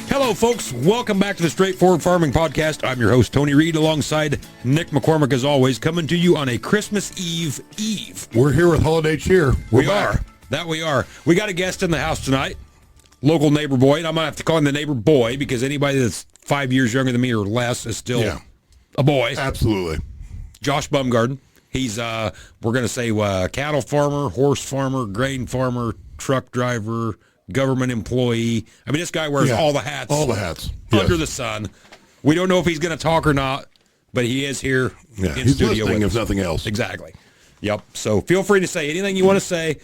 Hello, folks. Welcome back to the Straightforward Farming Podcast. I'm your host, Tony Reed, alongside Nick McCormick, as always, coming to you on a Christmas Eve. We're here with holiday cheer. We are. That we are. We got a guest in the house tonight, local neighbor boy, and I'm going to have to call him the neighbor boy because anybody that's 5 years younger than me or less is still a boy. Absolutely. Josh Bumgarden. He's, we're going to say, cattle farmer, horse farmer, grain farmer, truck driver, government employee. I mean, this guy wears all the hats. All the hats. Under the sun. We don't know if he's going to talk or not, but he is here in he's studio listening, with us. if nothing else. Exactly. Yep. So feel free to say anything you want to say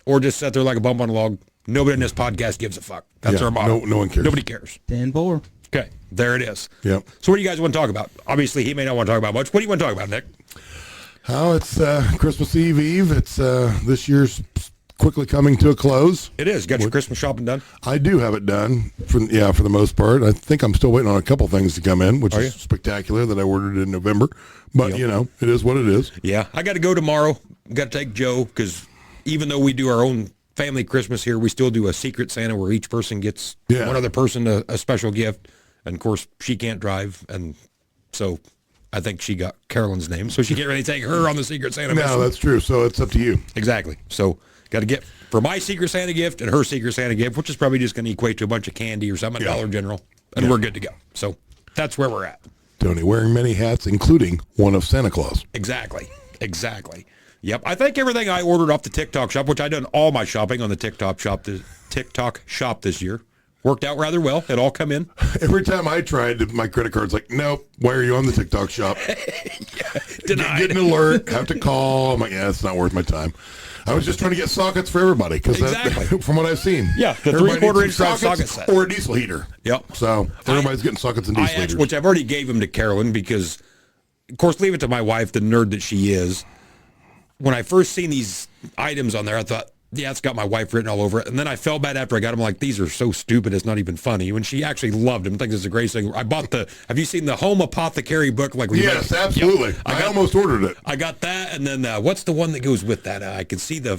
or just sit there like a bump on a log. Nobody in this podcast gives a fuck. That's our motto. No one cares. Nobody cares. 10-4. Okay. There it is. Yep. So what do you guys want to talk about? Obviously, he may not want to talk about much. What do you want to talk about, Nick? Oh, it's Christmas Eve. It's this year's quickly coming to a close. It is. Got your Christmas shopping done? I do have it done, for the most part. I think I'm still waiting on a couple things to come in, which is spectacular that I ordered in November. But, it is what it is. Yeah. I got to go tomorrow. Got to take Joe because even though we do our own family Christmas here, we still do a secret Santa where each person gets one other person a special gift. And, of course, she can't drive, and so I think she got Carolyn's name, so she can't really take her on the Secret Santa mission. No, that's true, so it's up to you. Exactly. So got to get for my Secret Santa gift and her Secret Santa gift, which is probably just going to equate to a bunch of candy or something at Dollar General, and we're good to go. So that's where we're at. Tony, wearing many hats, including one of Santa Claus. Exactly. Yep. I think everything I ordered off the TikTok shop, which I done all my shopping on the TikTok shop this year, worked out rather well. It all come in. Every time I tried, my credit card's like, nope, why are you on the TikTok shop? Denied. Get an alert, have to call. I'm like, it's not worth my time. I was just trying to get sockets for everybody because from what I've seen. Yeah, the 3/4 inch drive socket set. Or a diesel heater. Yep. So everybody's getting sockets and diesel heaters. Which I've already gave them to Carolyn because, of course, leave it to my wife, the nerd that she is. When I first seen these items on there, I thought, it's got my wife written all over it. And then I felt bad after I got them. Like, these are so stupid, it's not even funny. When she actually loved them, thinks it's the greatest thing. I bought have you seen the Home Apothecary book? Yes, absolutely. Yep. I almost ordered it. I got that. And then what's the one that goes with that? I can see the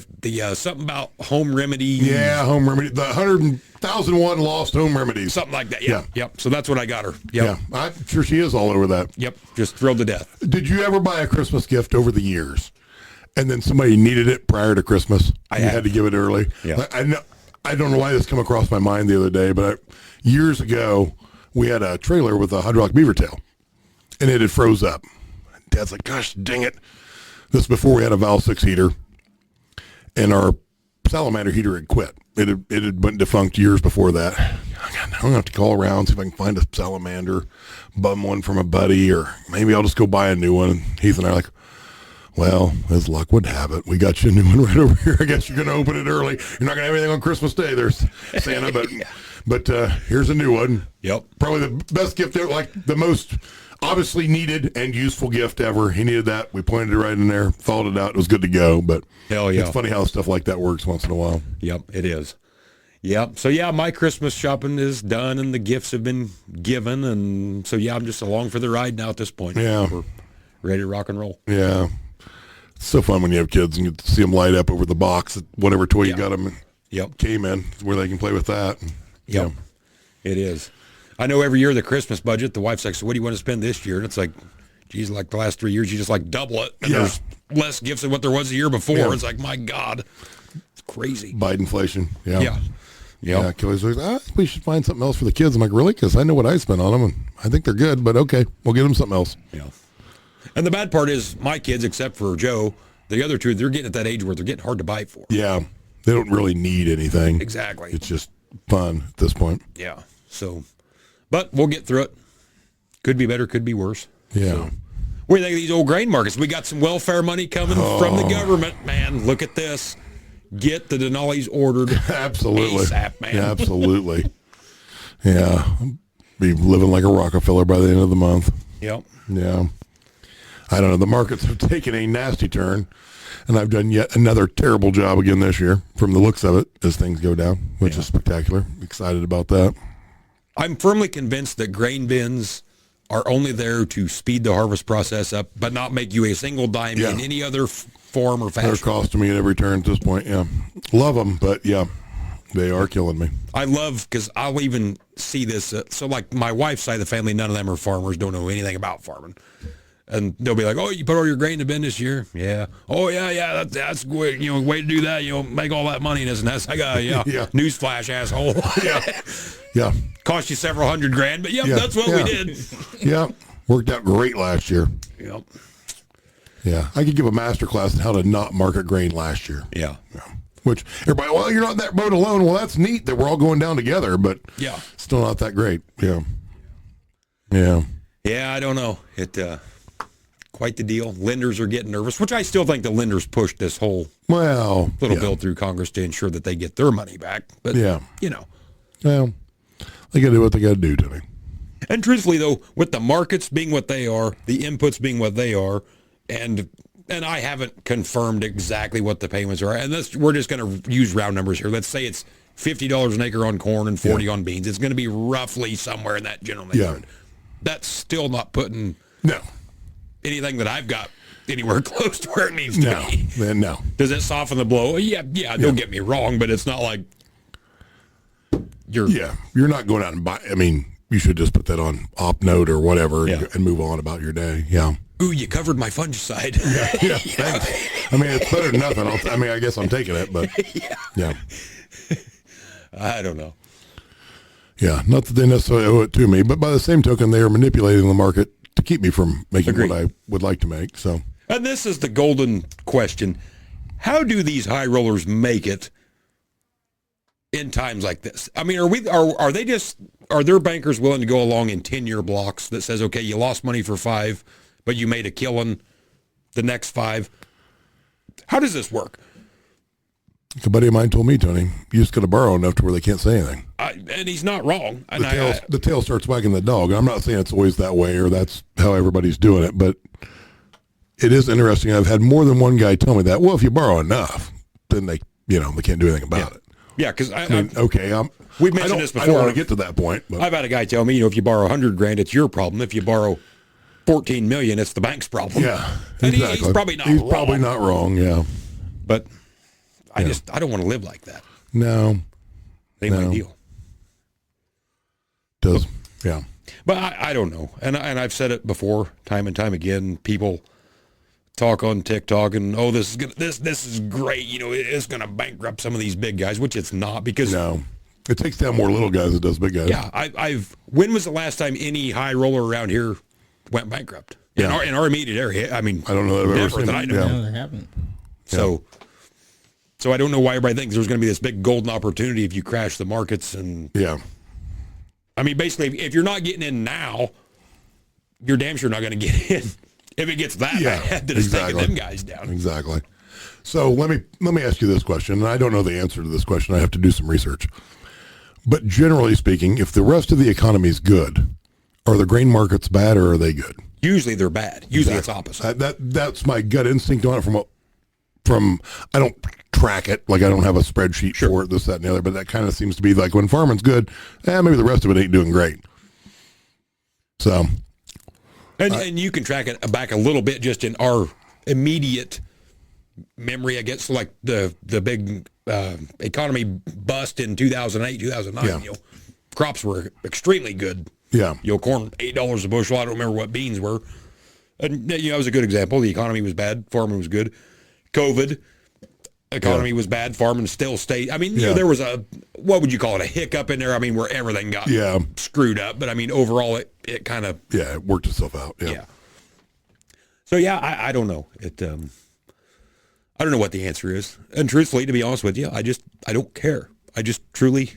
something about home remedy. Yeah, home remedy. The 100,001 lost home remedies. Something like that. Yeah. Yep. So that's what I got her. Yep. Yeah. I'm sure she is all over that. Yep. Just thrilled to death. Did you ever buy a Christmas gift over the years? And then somebody needed it prior to Christmas. You had to give it early. Yeah. I don't know why this came across my mind the other day, but years ago, we had a trailer with a hydraulic beaver tail, and it had froze up. Dad's like, gosh, dang it. This is before we had a Val 6 heater, and our salamander heater had quit. It had went defunct years before that. I'm going to have to call around, see if I can find a salamander, bum one from a buddy, or maybe I'll just go buy a new one. And Heath and I are like, well, as luck would have it, we got you a new one right over here. I guess you're going to open it early. You're not going to have anything on Christmas Day. There's Santa, but here's a new one. Yep. Probably the best gift ever, like the most obviously needed and useful gift ever. He needed that. We pointed it right in there, thawed it out. It was good to go. But hell yeah, it's funny how stuff like that works once in a while. Yep, it is. Yep. So my Christmas shopping is done and the gifts have been given, and so I'm just along for the ride now at this point. Yeah. We're ready to rock and roll. Yeah. It's so fun when you have kids and you get to see them light up over the box, whatever toy you got them came in, where they can play with that. Yep. It is. I know every year the Christmas budget, the wife's like, so what do you want to spend this year? And it's like, geez, like the last 3 years, you just like double it. And there's less gifts than what there was the year before. Yeah. It's like, my God, it's crazy. Bidenflation. Yeah. Kelly's like, we should find something else for the kids. I'm like, really? Because I know what I spent on them, and I think they're good, but okay, we'll get them something else. Yeah. And the bad part is my kids, except for Joe, the other two, they're getting at that age where they're getting hard to buy for. Yeah. They don't really need anything. Exactly. It's just fun at this point. Yeah. So, but we'll get through it. Could be better, could be worse. Yeah. So, what do you think of these old grain markets? We got some welfare money coming from the government, man. Look at this. Get the Denali's ordered. Absolutely. ASAP, man. Yeah, absolutely. Yeah. Be living like a Rockefeller by the end of the month. Yep. Yeah. I don't know. The markets have taken a nasty turn, and I've done yet another terrible job again this year from the looks of it as things go down, which is spectacular. Excited about that. I'm firmly convinced that grain bins are only there to speed the harvest process up, but not make you a single dime in any other form or fashion. They're costing me at every turn at this point, yeah. Love them, but yeah. They are killing me. I love, because I'll even see this. So like my wife's side of the family, none of them are farmers, don't know anything about farming. And they'll be like, oh, you put all your grain in the bin this year? Yeah. Oh, yeah, that's good. Way to do that. Make all that money. And that's like, yeah. Newsflash, asshole. Yeah. Cost you several $100,000, but that's what we did. Yeah. Worked out great last year. Yep. Yeah. I could give a master class on how to not market grain last year. Yeah. Which everybody, well, you're not in that boat alone. Well, that's neat that we're all going down together, but still not that great. Yeah. Yeah, I don't know. Quite the deal. Lenders are getting nervous, which I still think the lenders pushed this whole little bill through Congress to ensure that they get their money back. But, well, they got to do what they got to do, Tony. And truthfully, though, with the markets being what they are, the inputs being what they are, and I haven't confirmed exactly what the payments are, and we're just going to use round numbers here. Let's say it's $50 an acre on corn and $40 on beans. It's going to be roughly somewhere in that general neighborhood. Yeah. That's still not putting anything that I've got anywhere close to where it needs to be. No. Does it soften the blow? Yeah, don't get me wrong, but it's not like you're not going out and buy. I mean, you should just put that on OpNote or whatever and move on about your day. Yeah. Ooh, you covered my fungicide. Yeah, thanks. I mean, it's better than nothing. I guess I'm taking it, but yeah. I don't know. Yeah, not that they necessarily owe it to me, but by the same token, they are manipulating the market to keep me from making what I would like to make. So, and this is the golden question: how do these high rollers make it in times like this? I mean, are their bankers willing to go along in 10-year blocks that says, okay, you lost money for 5, but you made a killing the next 5? How does this work? A buddy of mine told me, Tony, you just got to borrow enough to where they can't say anything. And he's not wrong. The tail starts wagging the dog. I'm not saying it's always that way or that's how everybody's doing it, but it is interesting. I've had more than one guy tell me that. Well, if you borrow enough, then they can't do anything about it. Yeah, because we've mentioned this before. I don't want to get to that point. But. I've had a guy tell me, if you borrow $100,000, it's your problem. If you borrow $14 million, it's the bank's problem. Yeah, and exactly. He's probably not. He's wrong. Probably not wrong. Yeah, but I don't want to live like that. No, ain't my deal. Yeah. But I don't know, and I've said it before, time and time again. People talk on TikTok and this is great. It's going to bankrupt some of these big guys, which it's not, because it takes down more little guys than it does big guys. Yeah, when was the last time any high roller around here went bankrupt? In our immediate area. I mean, I don't know that I've ever seen that. I know. No, they haven't. So I don't know why everybody thinks there's going to be this big golden opportunity if you crash the markets. And I mean, basically, if you're not getting in now, you're damn sure not going to get in if it gets that bad that it's taking them guys down. Exactly. So let me ask you this question, and I don't know the answer to this question. I have to do some research. But generally speaking, if the rest of the economy is good, are the grain markets bad or are they good? Usually they're bad. Usually it's opposite. That's my gut instinct on it. From I don't track it, like I don't have a spreadsheet for it, this, that, and the other, but that kind of seems to be like when farming's good, maybe the rest of it ain't doing great. So, and you can track it back a little bit just in our immediate memory, I guess. So like the big economy bust in 2008, 2009. Crops were extremely good. Yeah. Corn $8 a bushel. I don't remember what beans were. And it was a good example. The economy was bad, farming was good. COVID, economy was bad, farming still stayed. I mean, there was what would you call it, a hiccup in there? I mean, where everything got screwed up. But I mean, overall, it kind of it worked itself out. Yeah. So I don't know. I don't know what the answer is. And truthfully, to be honest with you, I don't care. I just truly.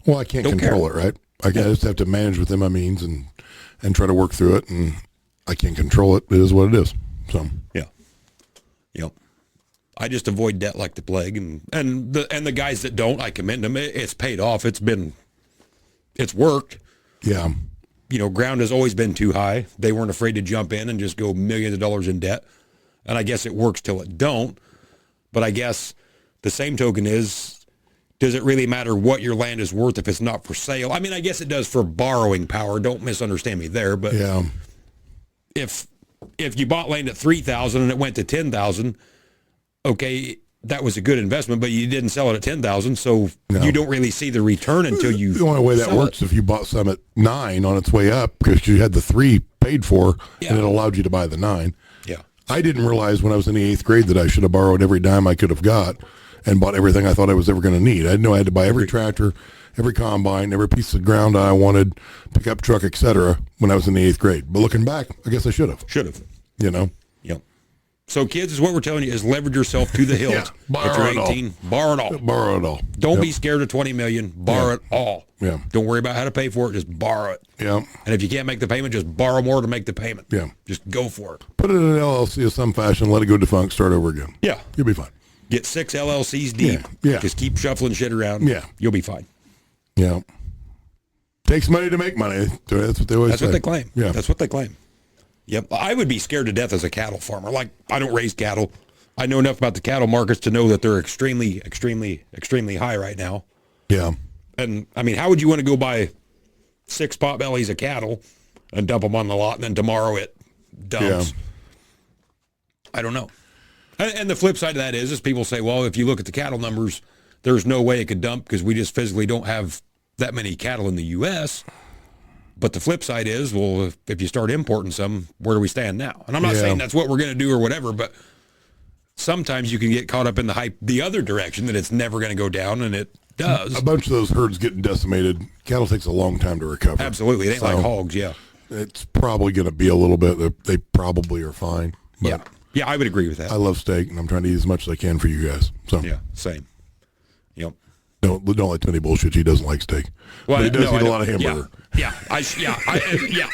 Well, I can't control it, right? I just have to manage within my means and try to work through it. And I can't control it. It is what it is. So I just avoid debt like the plague, and the guys that don't, I commend them. It's paid off. It's worked. Yeah. Ground has always been too high. They weren't afraid to jump in and just go millions of dollars in debt. And I guess it works till it don't. But I guess the same token is, does it really matter what your land is worth if it's not for sale? I mean, I guess it does for borrowing power. Don't misunderstand me there. But if you bought land at $3,000 and it went to $10,000, okay, that was a good investment, but you didn't sell it at 10,000, so you don't really see the return until you. The only way that works if you bought some at 9 on its way up because you had the 3 paid for, and it allowed you to buy the 9. Yeah, I didn't realize when I was in the 8th grade that I should have borrowed every dime I could have got and bought everything I thought I was ever going to need. I didn't know I had to buy every tractor, every combine, every piece of ground I wanted, pickup truck, etc. when I was in the 8th grade. But looking back, I guess I should have. You know. Yep. So, kids, is what we're telling you is leverage yourself to the hilt. Borrow if you're it all. 18, borrow it all. Borrow it all. Don't be scared of 20 million. Borrow it all. Yeah. Don't worry about how to pay for it. Just borrow it. Yeah. And if you can't make the payment, just borrow more to make the payment. Yeah. Just go for it. Put it in an LLC of some fashion, let it go defunct, start over again. Yeah. You'll be fine. Get 6 LLCs deep. Yeah. Just keep shuffling shit around. Yeah. You'll be fine. Yeah. Takes money to make money. That's what they always say. That's what they claim. Yeah. That's what they claim. Yep. I would be scared to death as a cattle farmer. Like, I don't raise cattle. I know enough about the cattle markets to know that they're extremely, extremely, extremely high right now. Yeah. And, I mean, how would you want to go buy 6 pot bellies of cattle and dump them on the lot and then tomorrow it dumps? Yeah. I don't know. And the flip side of that is people say, well, if you look at the cattle numbers, there's no way it could dump because we just physically don't have that many cattle in the U.S., but the flip side is, well, if you start importing some, where do we stand now? And I'm not saying that's what we're going to do or whatever, but sometimes you can get caught up in the hype the other direction that it's never going to go down, and it does. A bunch of those herds getting decimated. Cattle takes a long time to recover. Absolutely. It ain't like hogs, yeah. It's probably going to be a little bit. They probably are fine. But Yeah. Yeah, I would agree with that. I love steak, and I'm trying to eat as much as I can for you guys. So Yeah, same. Yep. don't let Tony bullshit. He doesn't like steak. Well, but he does eat a lot of hamburger.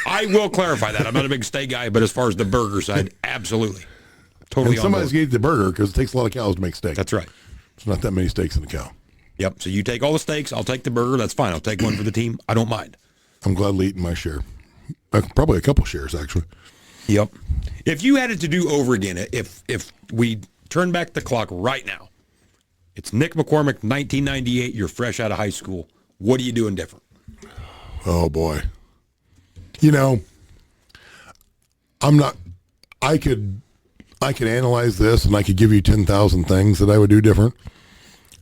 I will clarify that. I'm not a big steak guy, but as far as the burger side, absolutely. Totally And somebody's going to eat the burger because it takes a lot of cows to make steak. That's right. There's not that many steaks in a cow. Yep. So you take all the steaks, I'll take the burger. That's fine. I'll take one for the team. I don't mind. I'm gladly eating my share. Probably a couple shares, actually. Yep. If you had it to do over again, if we turn back the clock right now, it's Nick McCormick, 1998. You're fresh out of high school. What are you doing different? Oh, boy. You know, I could analyze this and I could give you 10,000 things that I would do different,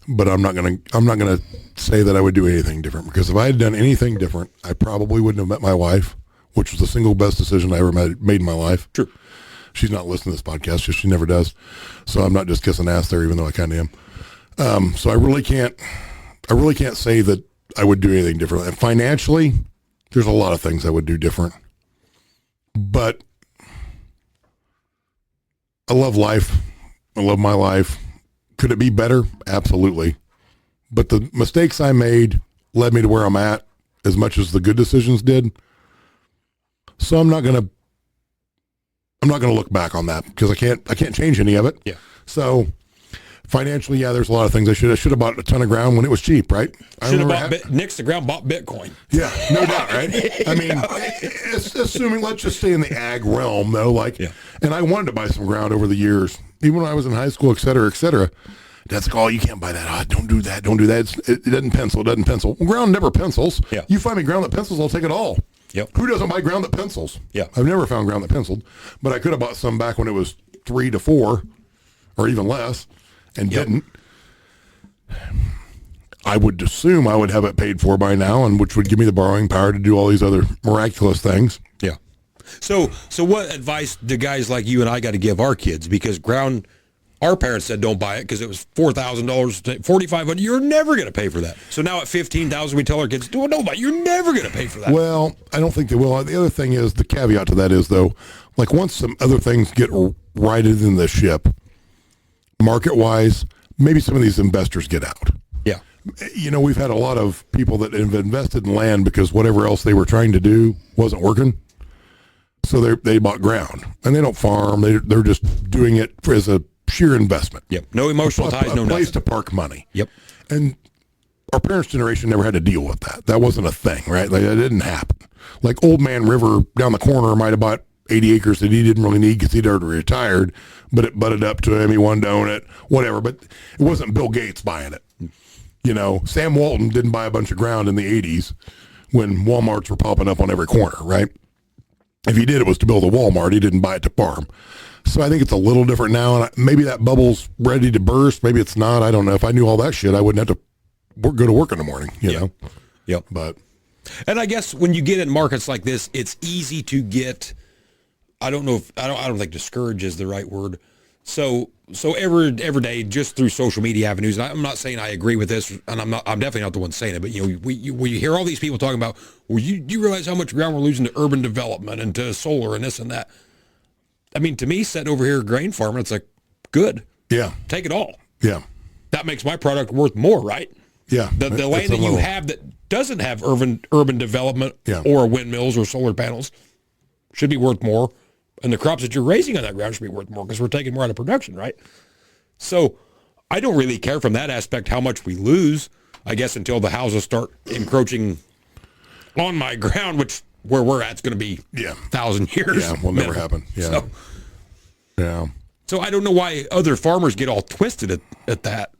but I'm not going to say that I would do anything different, because if I had done anything different, I probably wouldn't have met my wife, which was the single best decision I ever made in my life. True. She's not listening to this podcast, just she never does. So I'm not just kissing ass there, even though I kind of am. So I really can't say that I would do anything different. And financially, there's a lot of things I would do different, but I love life. I love my life. Could it be better? Absolutely. But the mistakes I made led me to where I'm at as much as the good decisions did. So I'm not going to look back on that because I can't change any of it. Yeah. So financially, yeah, there's a lot of things I should have bought a ton of ground when it was cheap, right? Should have bought Nick's the ground bought Bitcoin. Yeah, no doubt, right? I mean, assuming, let's just stay in the ag realm though, and I wanted to buy some ground over the years, even when I was in high school, et cetera, et cetera. Dad's like, oh, you can't buy that. Oh, don't do that. Don't do that. It doesn't pencil. It doesn't pencil. Well, ground never pencils. Yeah. You find me ground that pencils, I'll take it all. Yep. Who doesn't buy ground that pencils? Yeah. I've never found ground that penciled, but I could have bought some back when it was 3 to 4 or even less and didn't. I would assume I would have it paid for by now, and which would give me the borrowing power to do all these other miraculous things. Yeah. So what advice do guys like you and I got to give our kids? Because ground, our parents said don't buy it because it was $4,000, $4,500. You're never going to pay for that. So now at $15,000, we tell our kids, don't buy it. You're never going to pay for that. Well, I don't think they will. The other thing is, the caveat to that is, though, like once some other things get righted in the ship, market-wise, maybe some of these investors get out. Yeah. You know, we've had a lot of people that have invested in land because whatever else they were trying to do wasn't working. So they bought ground, and they don't farm. They're just doing it as a sheer investment. Yep. No emotional ties, no place nothing. to park money. Yep. And our parents' generation never had to deal with that. That wasn't a thing, right? Like, that didn't happen. Like Old Man River down the corner might have bought 80 acres that he didn't really need because he'd already retired, but it butted up to him. He wanted to own it, whatever. But it wasn't Bill Gates buying it. You know, Sam Walton didn't buy a bunch of ground in the 80s when Walmarts were popping up on every corner, right? If he did, it was to build a Walmart. He didn't buy it to farm. So I think it's a little different now, and maybe that bubble's ready to burst. Maybe it's not. I don't know. If I knew all that shit, I wouldn't have to go to work in the morning, you know? Yep. But And I guess when you get in markets like this, it's easy to get, I don't think discourage is the right word. So every day, just through social media avenues, and I'm not saying I agree with this, and I'm definitely not the one saying it, but we hear all these people talking about, well, you realize how much ground we're losing to urban development and to solar and this and that. I mean, to me, sitting over here grain farming, it's like, good. yeah, Take it all. yeah, That makes my product worth more, right? yeah. The land that you have that doesn't have urban development or windmills or solar panels should be worth more. And the crops that you're raising on that ground should be worth more because we're taking more out of production, right? So I don't really care from that aspect how much we lose, I guess, until the houses start encroaching on my ground, which where we're at is going to be 1,000 years. Yeah, will never happen. Yeah. So I don't know why other farmers get all twisted at that.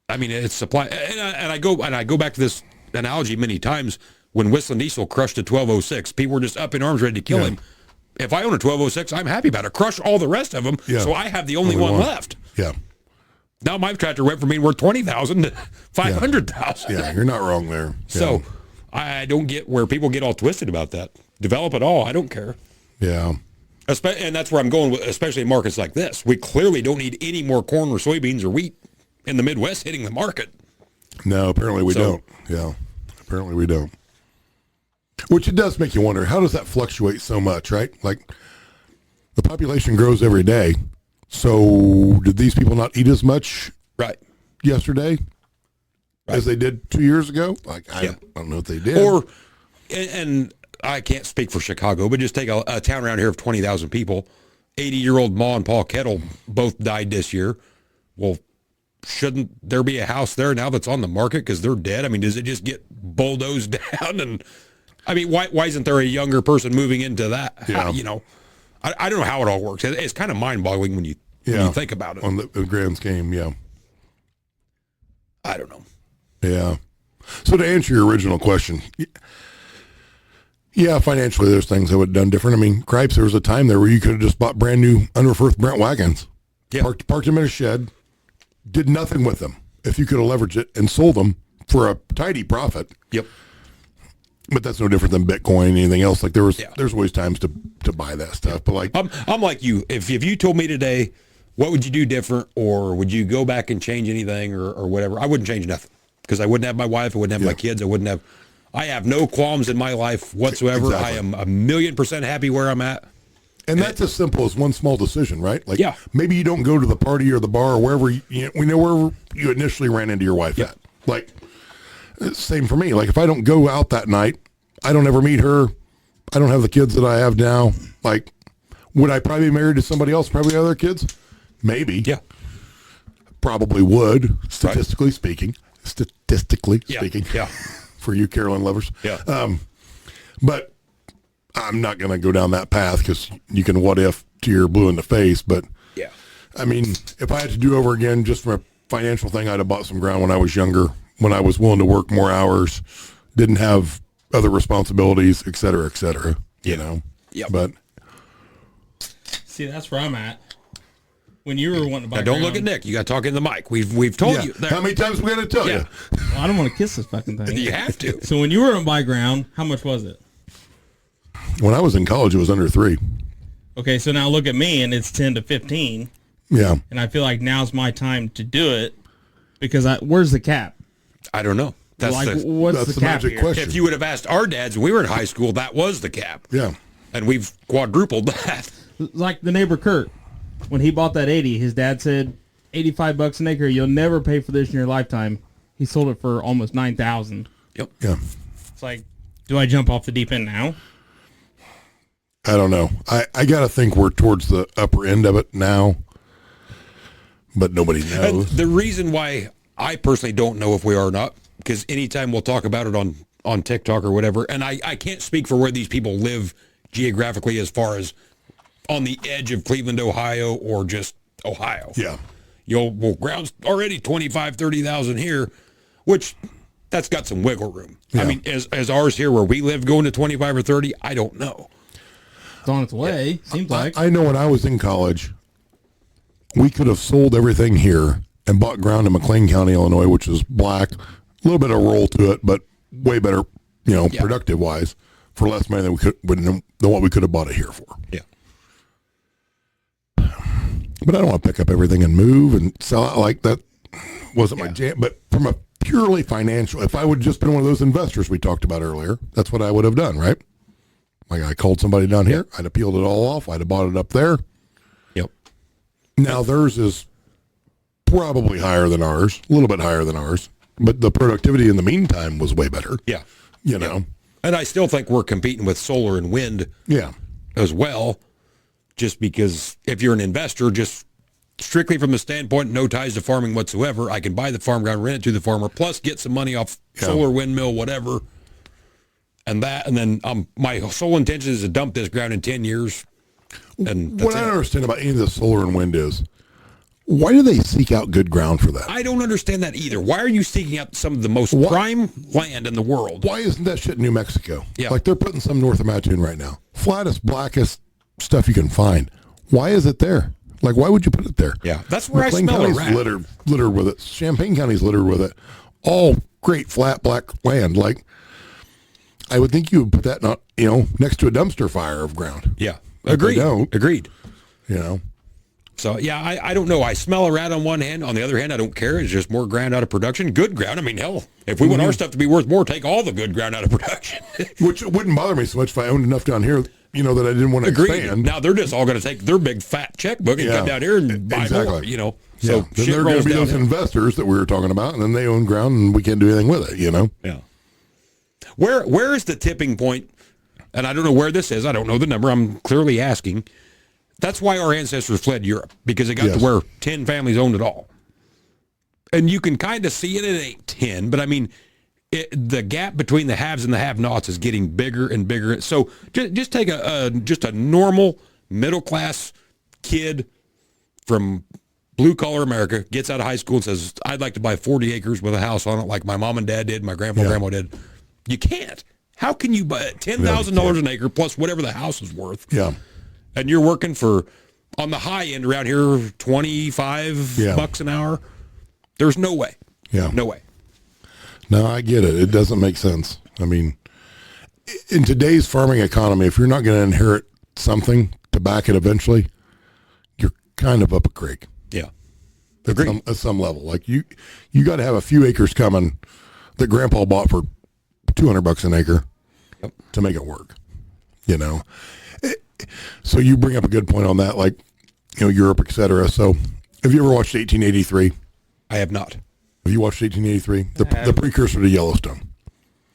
I mean, it's supply. And I go back to this analogy many times. When Whistling Diesel crushed a 1206, people were just up in arms ready to kill him. If I own a 1206, I'm happy about it. Crush all the rest of them, so I have the only one left. Yeah. Now my tractor went from being worth $20,000 to $500,000. Yeah, you're not wrong there. So I don't get where people get all twisted about that. Develop it all. I don't care. Yeah. And that's where I'm going with, especially in markets like this. We clearly don't need any more corn or soybeans or wheat in the Midwest hitting the market. No, apparently we don't. Yeah. Apparently we don't. Which it does make you wonder, how does that fluctuate so much, right? Like, the population grows every day. So did these people not eat as much yesterday as they did 2 years ago? Like, I don't know if they did. And I can't speak for Chicago, but just take a town around here of 20,000 people. 80-year-old Ma and Pa Kettle both died this year. Well, shouldn't there be a house there now that's on the market because they're dead? I mean, does it just get bulldozed down? And I mean, why isn't there a younger person moving into that? Yeah. You know, I don't know how it all works. It's kind of mind-boggling when you think about it. On the grand scheme, I don't know. Yeah. So to answer your original question, financially there's things I would have done different. I mean, Cripes, there was a time there where you could have just bought brand new Underfirth Brent wagons, parked them in a shed, did nothing with them. If you could have leveraged it and sold them for a tidy profit. Yep. But that's no different than Bitcoin, anything else. Like there's always times to buy that stuff. But like I'm like you. If you told me today, what would you do different, or would you go back and change anything or whatever? I wouldn't change nothing because I wouldn't have my wife, I wouldn't have my kids, I have no qualms in my life whatsoever. Exactly. I am 1,000,000% happy where I'm at. And that's as simple as one small decision, right? Like maybe you don't go to the party or the bar or wherever we know where you initially ran into your wife at. Like same for me. Like if I don't go out that night, I don't ever meet her. I don't have the kids that I have now. Like, would I probably be married to somebody else, probably other kids? Maybe. Yeah. Probably would, statistically speaking. Statistically speaking. Yeah. For you Carolyn lovers. Yeah. But I'm not going to go down that path because you can what if to your blue in the face. But I mean, if I had to do over again just from a financial thing, I'd have bought some ground when I was younger, when I was willing to work more hours, didn't have other responsibilities, et cetera, you know? Yeah. But see, that's where I'm at. When you were wanting to buy now, don't ground, look at Nick. You got to talk in the mic. We've told you. How many times we got to tell you? Well, I don't want to kiss this fucking thing. You have to. So when you were on buy ground, how much was it? When I was in college, it was under 3. Okay, so now look at me, and it's 10 to 15. Yeah. And I feel like now's my time to do it because where's the cap? I don't know. What's the cap magic here? question. If you would have asked our dads when we were in high school, that was the cap. Yeah. And we've quadrupled that. Like the neighbor Kurt, when he bought that 80, his dad said, $85 an acre, you'll never pay for this in your lifetime. He sold it for almost $9,000. Yep. Yeah. It's like, do I jump off the deep end now? I don't know. I got to think we're towards the upper end of it now, but nobody knows. And the reason why I personally don't know if we are or not, because anytime we'll talk about it on TikTok or whatever, and I can't speak for where these people live geographically as far as on the edge of Cleveland, Ohio, or just Ohio. Yeah. Well, ground's already 25, 30,000 here, which that's got some wiggle room. Yeah. I mean, as ours here where we live going to 25 or 30, I don't know. It's on its way. Seems like. I know when I was in college, we could have sold everything here and bought ground in McLean County, Illinois, which is black, a little bit of roll to it, but way better, productive wise, for less money than what we could have bought it here for. Yeah. But I don't want to pick up everything and move and sell it. Like that wasn't my jam. But from a purely financial, if I would have just been one of those investors we talked about earlier, that's what I would have done, right? Like I called somebody down here, I'd have peeled it all off, I'd have bought it up there. Yep. Now theirs is probably higher than ours, a little bit higher than ours, but the productivity in the meantime was way better. Yeah. You know? And I still think we're competing with solar and wind Yeah. as well, just because if you're an investor, just strictly from the standpoint, no ties to farming whatsoever, I can buy the farm ground, rent it to the farmer, plus get some money off solar, windmill, whatever. And then my sole intention is to dump this ground in 10 years. And that's What I don't understand about any of the solar and wind is, why do they seek out good ground for that? I don't understand that either. Why are you seeking out some of the most prime land in the world? Why isn't that shit in New Mexico? Yeah. Like they're putting some north of Mattoon right now. Flattest, blackest stuff you can find. Why is it there? Like, why would you put it there? Yeah, that's where McLean I smell County's a rat. littered with it. Champaign County's littered with it. All great flat black land. Like, I would think you would put that not, next to a dumpster fire of ground. Yeah, But agreed. they don't. Agreed. You know. So, yeah, I don't know. I smell a rat on one hand. On the other hand, I don't care. It's just more ground out of production. Good ground. I mean, hell, if we want our stuff to be worth more, take all the good ground out of production. Which wouldn't bother me so much if I owned enough down here, that I didn't want to Agreed. expand. Now they're just all going to take their big fat checkbook and come down here and buy more, Yeah. So then shit there are going rolls to be those downhill. investors that we were talking about, and then they own ground, and we can't do anything with it, Yeah. Where is the tipping point? And I don't know where this is. I don't know the number. I'm clearly asking. That's why our ancestors fled Europe, because it got Yes. to where 10 families owned it all. And you can kind of see it. It ain't 10, but I mean, the gap between the haves and the have-nots is getting bigger and bigger. So just take just a normal middle-class kid from blue-collar America, gets out of high school and says, I'd like to buy 40 acres with a house on it like my mom and dad did, my grandpa and grandma did. You can't. How can you buy $10,000 an acre plus whatever the house is worth? Yeah. And you're working for, on the high end around here, 25 bucks an hour? There's no way. Yeah. No way. No, I get it. It doesn't make sense. I mean, in today's farming economy, if you're not going to inherit something to back it eventually, you're kind of up a creek. Yeah. At some level. Like you got to have a few acres coming that grandpa bought for $200 an acre to make it work, So you bring up a good point on that, like, Europe, et cetera. So have you ever watched 1883? I have not. Have you watched 1883? The precursor to Yellowstone.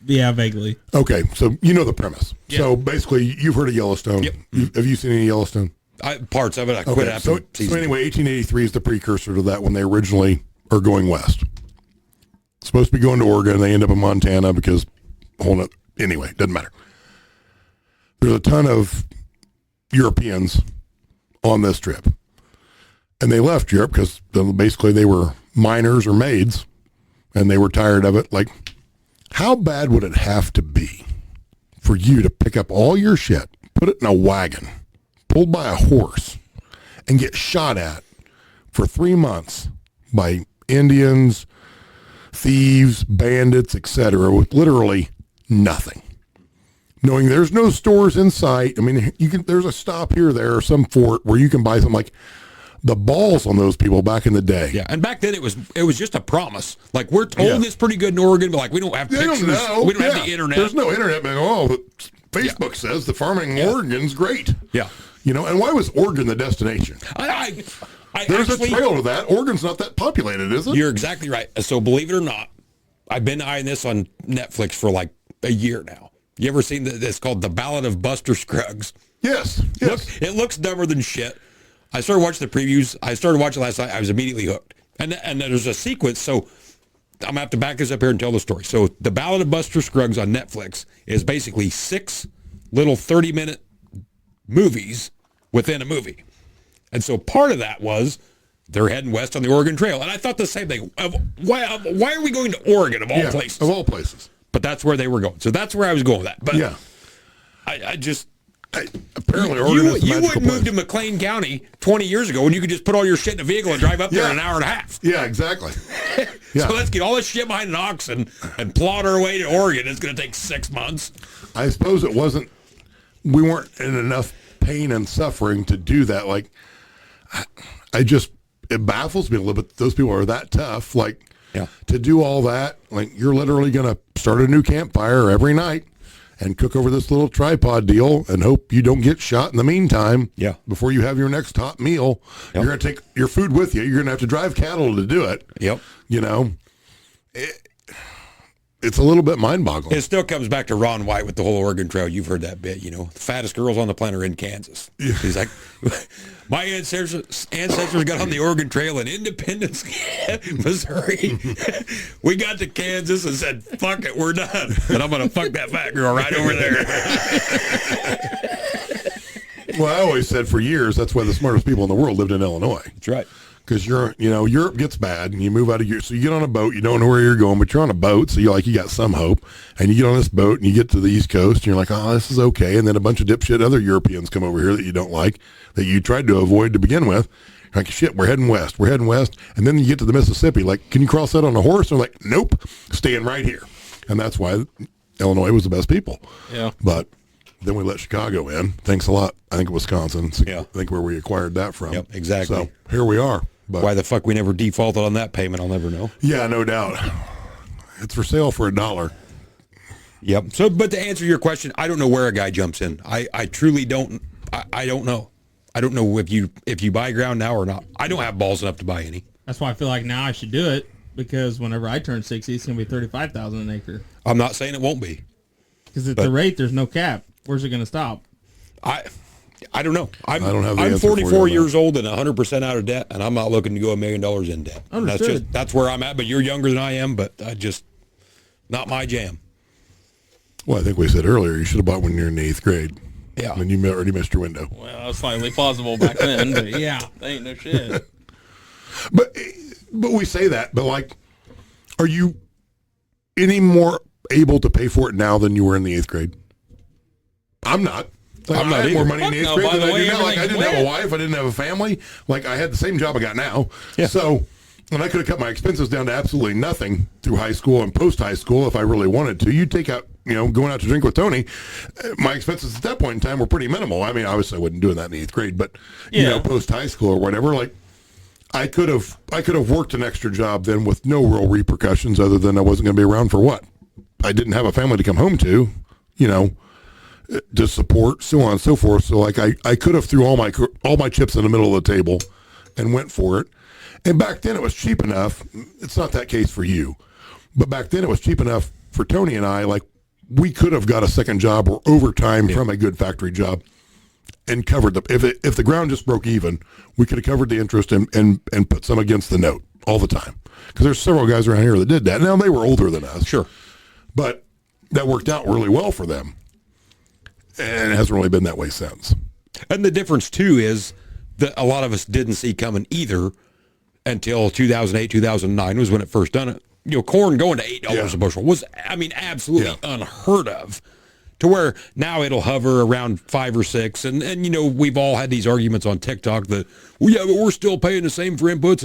Yeah, vaguely. Okay, so you know the premise. Yeah. So basically, you've heard of Yellowstone. Yep. Have you seen any Yellowstone? Parts of it, I quit after So season. anyway, 1883 is the precursor to that when they originally are going west. Supposed to be going to Oregon, they end up in Montana because anyway, doesn't matter. There's a ton of Europeans on this trip. And they left Europe because basically they were miners or maids and they were tired of it. Like, how bad would it have to be for you to pick up all your shit, put it in a wagon, pulled by a horse, and get shot at for 3 months by Indians, thieves, bandits, etc., with literally nothing? Knowing there's no stores in sight. I mean, there's a stop here, there, or some fort where you can buy something. Like, the balls on those people back in the day. Yeah, and back then it was just a promise. Like, we're told it's pretty good in Oregon, but like we don't have They pictures. don't know. We don't have the internet. There's no internet. But, Facebook says the farming in Oregon's great. Yeah. And why was Oregon the destination? I There's actually, a trail to that. Oregon's not that populated, is it? You're exactly right. So believe it or not, I've been eyeing this on Netflix for like a year now. You ever seen it's called The Ballad of Buster Scruggs? Yes. It looks dumber than shit. I started watching the previews. I started watching last night. I was immediately hooked. And there's a sequence. So I'm going to have to back this up here and tell the story. So The Ballad of Buster Scruggs on Netflix is basically 6 little 30-minute movies within a movie. And so part of that was they're heading west on the Oregon Trail. And I thought the same thing. Why are we going to Oregon of all places? Of all places. But that's where they were going. So that's where I was going with that. But Yeah. I just, Apparently, Oregon You, is the you magical wouldn't move place. to McLean County 20 years ago when you could just put all your shit in a vehicle and drive up there Yeah. in an hour and a half. Yeah, exactly. Yeah. So let's get all this shit behind an oxen and plod our way to Oregon. It's going to take 6 months. I suppose we weren't in enough pain and suffering to do that. Like, it baffles me a little bit. Those people are that tough. Like, Yeah. to do all that, like, you're literally going to start a new campfire every night and cook over this little tripod deal and hope you don't get shot in the meantime. Yeah. Before you have your next hot meal, Yep. you're going to take your food with you. You're going to have to drive cattle to do it. Yep. You know, it's a little bit mind-boggling. It still comes back to Ron White with the whole Oregon Trail. You've heard that bit, the fattest girls on the planet are in Kansas. He's like, my ancestors got on the Oregon Trail in Independence, Missouri. We got to Kansas and said, fuck it, we're done. And I'm going to fuck that fat girl right over there. Well, I always said for years that's why the smartest people in the world lived in Illinois. That's right. Because Europe gets bad, and you move out of Europe. So you get on a boat, you don't know where you're going, but you're on a boat, so you got some hope. And you get on this boat, and you get to the East Coast, and you're like, oh, this is okay. And then a bunch of dipshit other Europeans come over here that you don't like, that you tried to avoid to begin with. You're like, shit, we're heading west. And then you get to the Mississippi, like, can you cross that on a horse? And they're like, nope, staying right here. And that's why Illinois was the best people. Yeah. But then we let Chicago in. Thanks a lot. I think Wisconsin. Yeah. I think where we acquired that from. Yep, exactly. So here we are. But Why the fuck we never defaulted on that payment, I'll never know. yeah, no doubt. It's for sale for $1. Yep. So, but to answer your question, I don't know where a guy jumps in. I truly don't. I don't know. I don't know if you buy ground now or not. I don't have balls enough to buy any. That's why I feel like now I should do it, because whenever I turn 60, it's going to be 35,000 an acre. I'm not saying it won't be. Because at the rate, there's no cap. Where's it going to stop? I don't know. I don't have the I'm answer for you 44 on that. years old and 100% out of debt, and I'm not looking to go $1 million in debt. Understood. That's where I'm at. But you're younger than I am, but I just not my jam. Well, I think we said earlier you should have bought when you're in the 8th grade. Yeah. And you already missed your window. Well, that was slightly plausible back then, but yeah, they ain't no shit. But we say that, but like, are you any more able to pay for it now than you were in the 8th grade? I'm not. Like, I'm not I had more either. money in the 8th Fuck no, grade by than the I way do now. Like, I everything didn't have a went. wife. I didn't have a family. Like, I had the same job I got now. Yeah. So, and I could have cut my expenses down to absolutely nothing through high school and post-high school if I really wanted to. You take out, going out to drink with Tony, my expenses at that point in time were pretty minimal. I mean, obviously I wasn't doing that in the 8th grade, but, Yeah. post-high school or whatever, like, I could have worked an extra job then with no real repercussions other than I wasn't going to be around for what? I didn't have a family to come home to, to support, so on and so forth. So like I could have threw all my chips in the middle of the table and went for it. And back then it was cheap enough. It's not that case for you, but back then it was cheap enough for Tony and I. Like we could have got a second job or overtime from a good factory job and covered if the ground just broke even, we could have covered the interest and put some against the note all the time. Because there's several guys around here that did that. Now they were older than us. Sure. But that worked out really well for them. And it hasn't really been that way since. And the difference too is that a lot of us didn't see coming either until 2008, 2009 was when it first done it. Corn going to $8 a bushel was, absolutely unheard of. To where now it'll hover around 5 or 6, and we've all had these arguments on TikTok that but we're still paying the same for inputs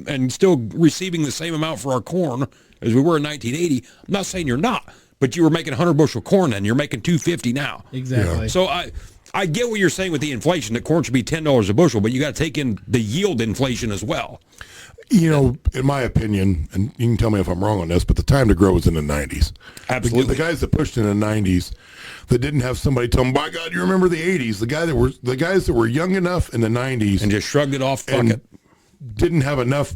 and still receiving the same amount for our corn as we were in 1980. I'm not saying you're not, but you were making 100 bushel corn then. You're making 250 now. Exactly. So I get what you're saying with the inflation, that corn should be $10 a bushel, but you got to take in the yield inflation as well. In my opinion, and you can tell me if I'm wrong on this, but the time to grow was in the 90s. Absolutely. The guys that pushed in the 90s that didn't have somebody tell them, by God, you remember the 80s. The guys that were young enough in the 90s And just shrugged it off, fuck and it. didn't have enough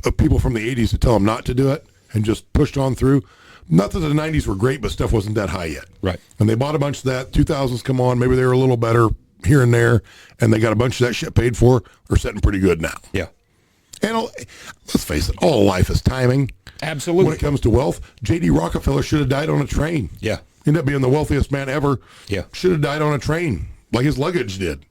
of people from the 80s to tell them not to do it and just pushed on through. Not that the 90s were great, but stuff wasn't that high yet. Right. And they bought a bunch of that. 2000s come on. Maybe they were a little better here and there, and they got a bunch of that shit paid for. They're sitting pretty good now. Yeah. And let's face it, all life is timing. Absolutely. When it comes to wealth, J.D. Rockefeller should have died on a train. Yeah. Ended up being the wealthiest man ever. Yeah. Should have died on a train, like his luggage did,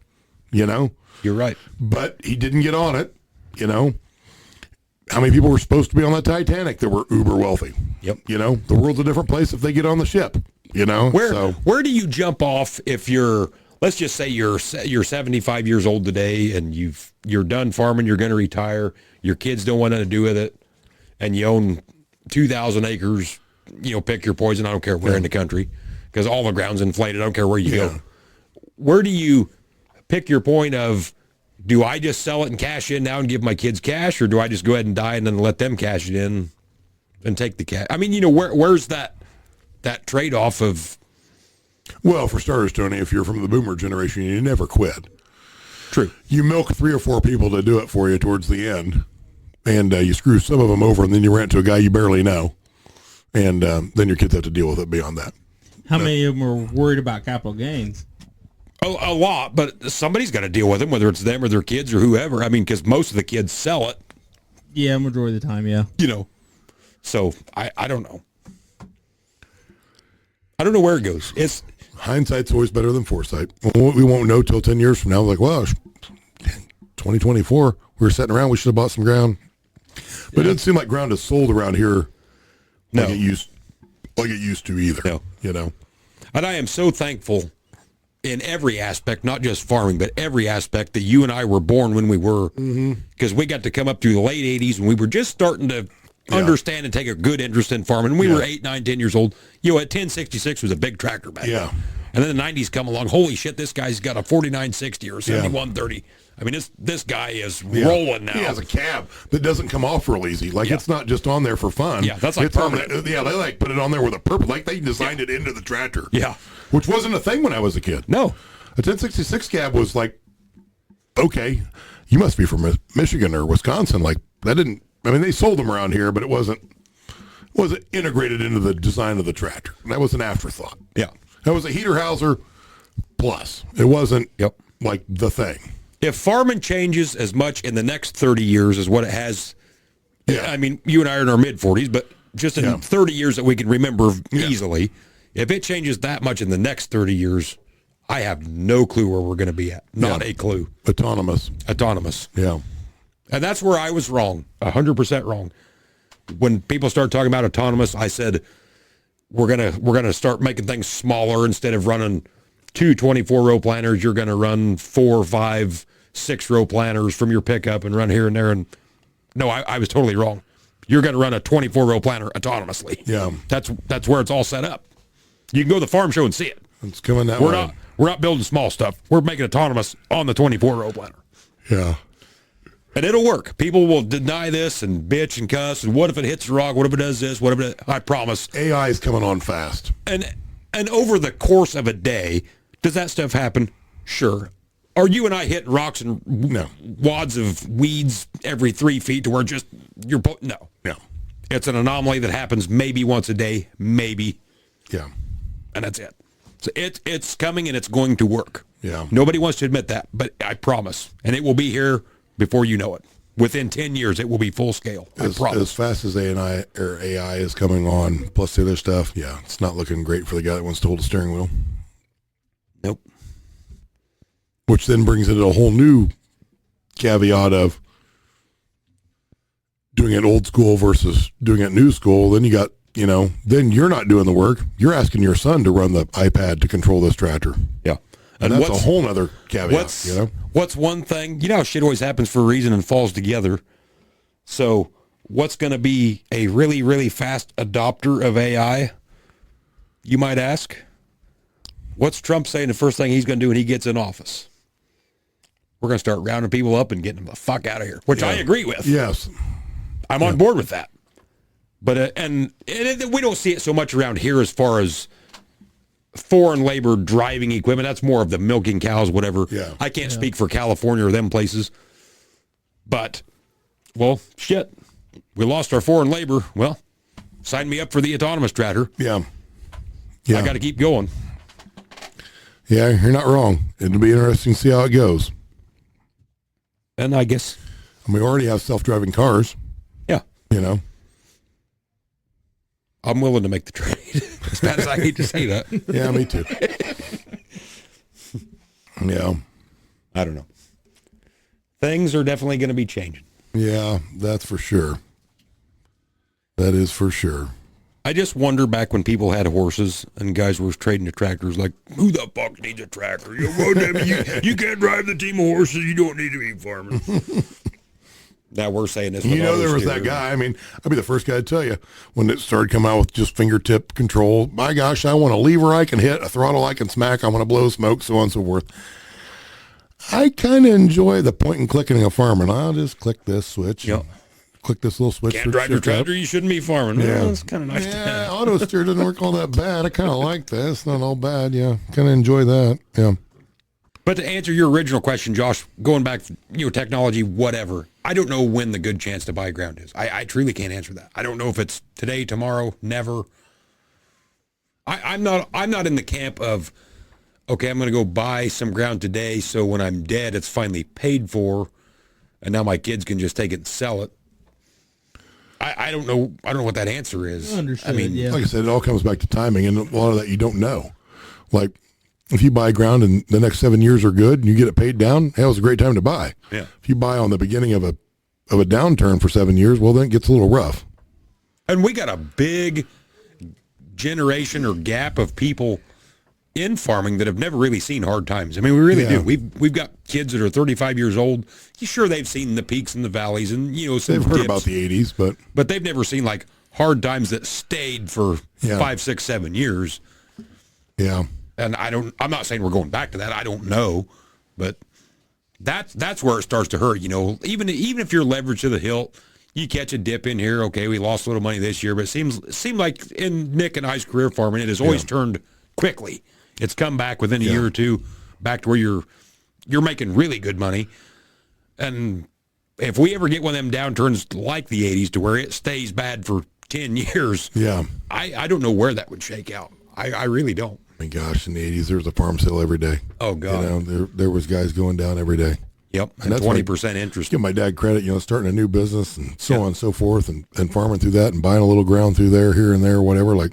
You're right. But he didn't get on it, How many people were supposed to be on the Titanic that were uber wealthy? Yep. The world's a different place if they get on the ship. you know? Where do you jump off if you're, let's just say you're 75 years old today and you're done farming, you're going to retire, your kids don't want nothing to do with it, and you own 2,000 acres, pick your poison, I don't care where in the country, because all the ground's inflated, I don't care where you go. Where do you pick your point of, do I just sell it and cash in now and give my kids cash, or do I just go ahead and die and then let them cash it in and take the cash? I mean, where's that trade-off of... Well, for starters, Tony, if you're from the boomer generation, you never quit. True. You milk 3 or 4 people to do it for you towards the end, and you screw some of them over, and then you rent to a guy you barely know, and then your kids have to deal with it beyond that. How many of them are worried about capital gains? A lot, but somebody's got to deal with them, whether it's them or their kids or whoever. I mean, because most of the kids sell it. Yeah, majority of the time, yeah. So I don't know. I don't know where it goes. It's hindsight's always better than foresight. We won't know till 10 years from now. Like, well, 2024, we were sitting around, we should have bought some ground. But it doesn't seem like ground is sold around here like it used to either. No. And I am so thankful in every aspect, not just farming, but every aspect that you and I were born when we were, because we got to come up through the late 80s when we were just starting to understand and take a good interest in farming. We were 8, 9, 10 years old. At 1066 was a big tractor back then. And then the 90s come along. Holy shit, this guy's got a 4960 or 7130. I mean, this guy is rolling now. He has a cab that doesn't come off real easy. Like, it's not just on there for fun. Yeah, that's like it's permanent. They like put it on there with a purpose. Like, they designed it into the tractor. Yeah. Which wasn't a thing when I was a kid. No. A 1066 cab was like, okay, you must be from Michigan or Wisconsin. Like, that didn't, I mean, they sold them around here, but it wasn't integrated into the design of the tractor. That was an afterthought. Yeah. That was a heater houser plus. It wasn't like the thing. If farming changes as much in the next 30 years as what it has, I mean, you and I are in our mid-40s, but just in 30 years that we can remember easily, if it changes that much in the next 30 years, I have no clue where we're going to be at. Not a clue. Autonomous. Yeah. And that's where I was wrong, 100% wrong. When people start talking about autonomous, I said, we're gonna start making things smaller. Instead of running 2 24-row planters, you're going to run 4, 5, 6-row planters from your pickup and run here and there. And no, I was totally wrong. You're going to run a 24-row planter autonomously. Yeah. That's where it's all set up. You can go to the farm show and see it. It's coming that way. We're not building small stuff. We're making autonomous on the 24-row planter. Yeah. And it'll work. People will deny this and bitch and cuss. And what if it hits the rock? What if it does this? What if it? I promise. AI is coming on fast. And over the course of a day, does that stuff happen? Sure. Are you and I hitting rocks and wads of weeds every 3 feet to where no. It's an anomaly that happens maybe once a day, maybe. Yeah. And that's it. So it's coming and it's going to work. Yeah. Nobody wants to admit that, but I promise. And it will be here before you know it. Within 10 years, it will be full scale. I promise. As fast as AI is coming on, plus the other stuff, it's not looking great for the guy that wants to hold a steering wheel. Nope. Which then brings it a whole new caveat of doing it old school versus doing it new school. Then you got, then you're not doing the work. You're asking your son to run the iPad to control this tractor. Yeah. And that's a whole other caveat, What's one thing, how shit always happens for a reason and falls together. So what's going to be a really, really fast adopter of AI, you might ask? What's Trump saying the first thing he's going to do when he gets in office? We're going to start rounding people up and getting them the fuck out of here, which I agree with. Yes. I'm on board with that. But, and we don't see it so much around here as far as foreign labor driving equipment. That's more of the milking cows, whatever. Yeah. I can't speak for California or them places. But, well, shit. We lost our foreign labor. Well, sign me up for the autonomous tractor. Yeah. I got to keep going. Yeah, you're not wrong. It'll be interesting to see how it goes. And I guess. And we already have self-driving cars. Yeah. I'm willing to make the trade. As bad as I hate to say that. Yeah, me too. Yeah. I don't know. Things are definitely going to be changing. Yeah, that's for sure. That is for sure. I just wonder back when people had horses and guys were trading to tractors, like, who the fuck needs a tractor? You can't drive the team of horses. You don't need to be farming. Now we're saying this. You know, there was that guy. I mean, I'd be the first guy to tell you when it started coming out with just fingertip control. My gosh, I want a lever I can hit, a throttle I can smack. I want to blow smoke, so on and so forth. I kind of enjoy the point and clicking of farming. I'll just click this switch. Yep. Click this little switch. Can't drive your tractor. You shouldn't be farming. Yeah. Well, it's kind of nice to Yeah, have. auto steer doesn't work all that bad. I kind of like that. It's not all bad. Yeah, kind of enjoy that. Yeah. But to answer your original question, Josh, going back, technology, whatever, I don't know when the good chance to buy ground is. I truly can't answer that. I don't know if it's today, tomorrow, never. I'm not in the camp of, okay, I'm going to go buy some ground today, so when I'm dead, it's finally paid for, and now my kids can just take it and sell it. I don't know. I don't know what that answer is. Understood, I mean, yeah. Like I said, it all comes back to timing, and a lot of that you don't know. Like, if you buy ground and the next 7 years are good and you get it paid down, hell, it's a great time to buy. Yeah. If you buy on the beginning of a downturn for 7 years, well, then it gets a little rough. And we got a big generation or gap of people in farming that have never really seen hard times. I mean, we really Yeah. do. We've got kids that are 35 years old. You sure they've seen the peaks and the valleys and some They've heard dips, about the 80s, but they've never seen like hard times that stayed for Yeah. 5, 6, 7 years. yeah. And I'm not saying we're going back to that. I don't know, but that's where it starts to hurt. Even if you're leveraged to the hilt, you catch a dip in here. Okay, we lost a little money this year, but it seemed like in Nick and I's career farming, it has always turned quickly. It's come back within a year or two, back to where you're making really good money. And if we ever get one of them downturns like the 80s to where it stays bad for 10 years, Yeah. I don't know where that would shake out. I really don't. I mean, gosh, in the 80s, there was a farm sale every day. Oh, God. There was guys going down every day. Yep, And and that's why- 20% interest. Give my dad credit, starting a new business and so on and so forth, and farming through that and buying a little ground through there, here and there, whatever. Like,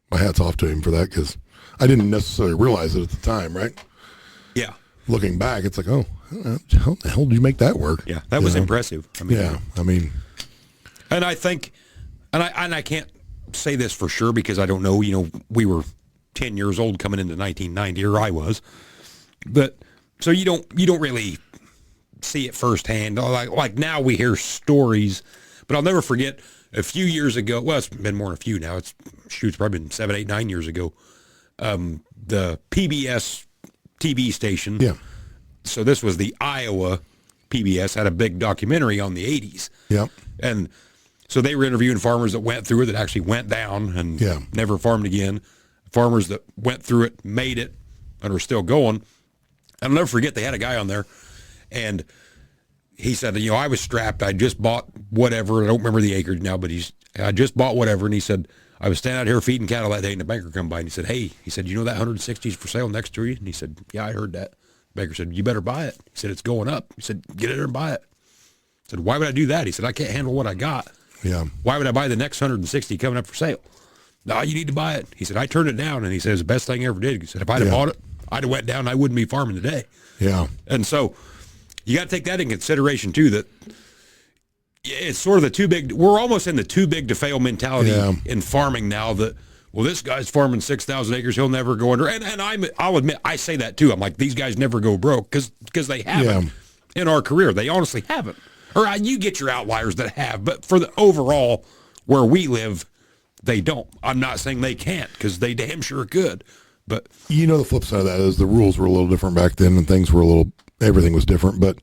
my hat's off to him for that, because I didn't necessarily realize it at the time, right? Yeah, Looking back, it's like, oh, how the hell did you make that work? yeah, that was impressive. I mean, Yeah, I mean, and I think, and I can't say this for sure because I don't know. We were 10 years old coming into 1990, or I was, but so you don't really see it firsthand. Like now we hear stories, but I'll never forget a few years ago. Well, it's been more than a few now. It's probably been 7, 8, 9 years ago. The PBS TV station. yeah, So this was the Iowa PBS, had a big documentary on the 80s. yeah, And so they were interviewing farmers that went through it, that actually went down and Yeah. never farmed again. Farmers that went through it, made it, and are still going. I'll never forget, they had a guy on there, and he said, I was strapped. I just bought whatever. I don't remember the acreage now, but I just bought whatever. And he said, I was standing out here feeding cattle that day, and the banker come by, and he said, hey, that 160 is for sale next to you? And he said, yeah, I heard that. The banker said, you better buy it. He said, it's going up. He said, get in there and buy it. I said, why would I do that? He said, I can't handle what I got. yeah. Why would I buy the next 160 coming up for sale? No, you need to buy it. He said, I turned it down. And he said, it's the best thing I ever did. He said, if I'd have Yeah. bought it, I'd have went down. I wouldn't be farming today. Yeah. And so you got to take that in consideration too, that it's sort of the too big. We're almost in the too big to fail mentality Yeah. in farming now that, well, this guy's farming 6,000 acres. He'll never go under. And I'll admit, I say that too. I'm like, these guys never go broke because they haven't in our career. They honestly haven't. Or you get your outliers that have, but for the overall where we live, they don't. I'm not saying they can't because they damn sure could. But The flip side of that is the rules were a little different back then, and everything was different. But,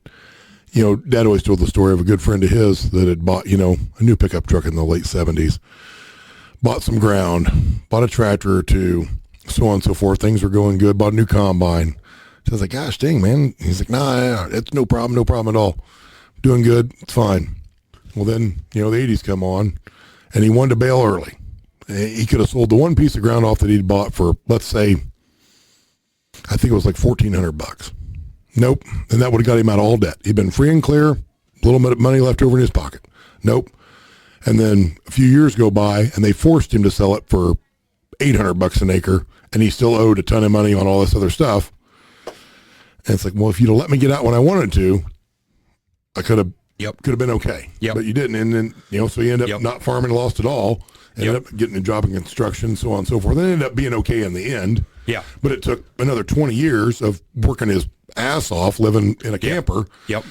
Dad always told the story of a good friend of his that had bought, a new pickup truck in the late 70s, bought some ground, bought a tractor or two, so on and so forth. Things were going good, bought a new combine. So I was like, gosh, dang, man. He's like, nah, it's no problem at all. Doing good, it's fine. Well, then, the 80s come on, and he wanted to bail early. He could have sold the one piece of ground off that he'd bought for, let's say, I think it was like $1,400. Nope. And that would have got him out of all debt. He'd been free and clear, a little bit of money left over in his pocket. Nope. And then a few years go by, and they forced him to sell it for $800 an acre, and he still owed a ton of money on all this other stuff. And it's like, well, if you'd have let me get out when I wanted to, I could have been okay. Yep. But you didn't. And then, so he ended up not farming, lost it all. Ended up getting a job in construction, so on and so forth. And ended up being okay in the end. Yeah. But it took another 20 years of working his ass off, living in a camper, Yep.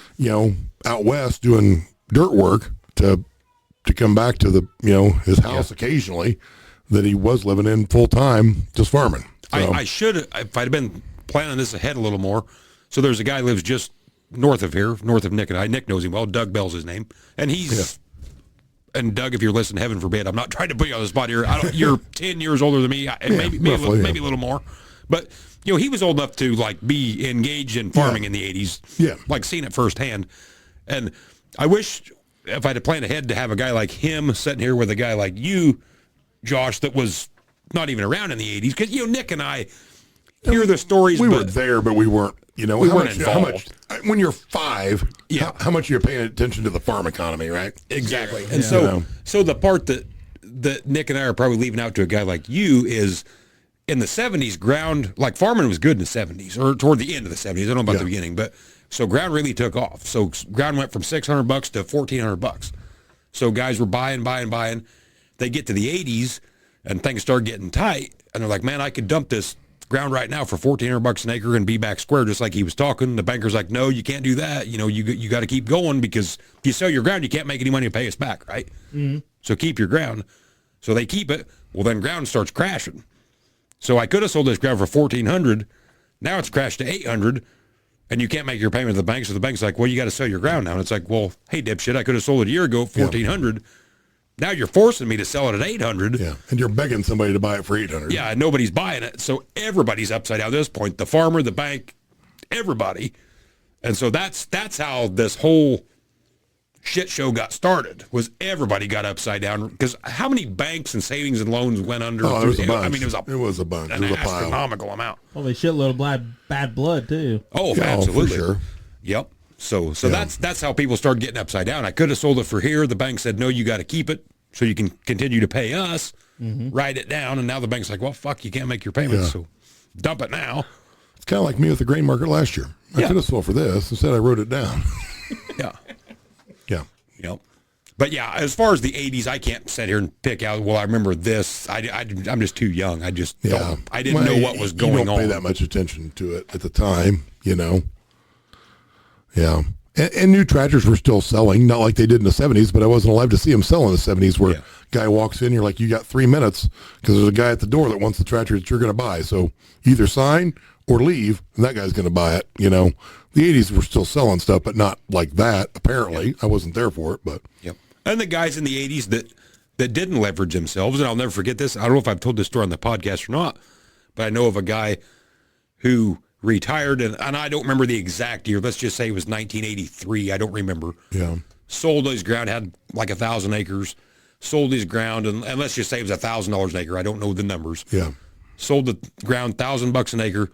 Out west doing dirt work to come back to his house occasionally that he was living in full time, just farming. So, I should, if I'd been planning this ahead a little more. So there's a guy who lives just north of here, north of Nick and I. Nick knows him well. Doug Bell's his name. And he's, and Doug, if you're listening, heaven forbid, I'm not trying to put you on the spot here. You're 10 years older than me, and maybe a little more. But, he was old enough to, like, be engaged in farming in the 80s. Yeah. Like, seen it firsthand. And I wish, if I'd have planned ahead, to have a guy like him sitting here with a guy like you, Josh, that was not even around in the 80s. Because, Nick and I hear the stories. we were there, but we weren't, we weren't involved. When you're 5, Yeah. how much you're paying attention to the farm economy, right? Exactly. And so the part that Nick and I are probably leaving out to a guy like you is in the 70s, ground, like farming was good in the 70s or toward the end of the 70s. I don't know about the beginning, but so ground really took off. So ground went from $600 to $1,400. So guys were buying. They get to the 80s and things start getting tight. And they're like, man, I could dump this ground right now for $1,400 an acre and be back square, just like he was talking. The banker's like, no, you can't do that. You got to keep going, because if you sell your ground, you can't make any money to pay us back, right? Mm-hmm. So keep your ground. So they keep it. Well, then ground starts crashing. So I could have sold this ground for $1,400. Now it's crashed to $800, and you can't make your payment to the bank. So the bank's like, well, you got to sell your ground now. And it's like, well, hey, dipshit, I could have sold it a year ago at $1,400. Now you're forcing me to sell it at $800. Yeah, and you're begging somebody to buy it for $800. Yeah, and nobody's buying it. So everybody's upside down at this point. The farmer, the bank, everybody. And so that's how this whole shit show got started, was everybody got upside down. Because how many banks and savings and loans went under? Oh, there was a bunch. I mean, it was a bunch. An It was a pile. astronomical amount. Probably a shitload of bad blood too. Oh, Yeah, absolutely. for sure. Yep. So that's how people started getting upside down. I could have sold it for here. The bank said, no, you got to keep it so you can continue to pay us. Write it down. And now the bank's like, well, fuck, you can't make your payments. Yeah. So dump it now. It's kind of like me with the grain market last year. I could have sold for this. Instead, I wrote it down. Yeah. Yeah. Yep. But yeah, as far as the 80s, I can't sit here and pick out, well, I remember this. I'm just too young. I just don't. I didn't know what was going You don't on. pay that much attention to it at the time, Yeah. And new tractors were still selling, not like they did in the 70s, but I wasn't alive to see them sell in the 70s where guy walks in, you're like, you got 3 minutes because there's a guy at the door that wants the tractor that you're going to buy. So either sign or leave, and that guy's going to buy it, The 80s were still selling stuff, but not like that, apparently. I wasn't there for it, but... Yep. And the guys in the 80s that didn't leverage themselves, and I'll never forget this. I don't know if I've told this story on the podcast or not, but I know of a guy who retired, and I don't remember the exact year. Let's just say it was 1983. I don't remember. Yeah. Sold his ground, had like 1,000 acres. Sold his ground, and let's just say it was $1,000 an acre. I don't know the numbers. Yeah. Sold the ground $1,000 an acre,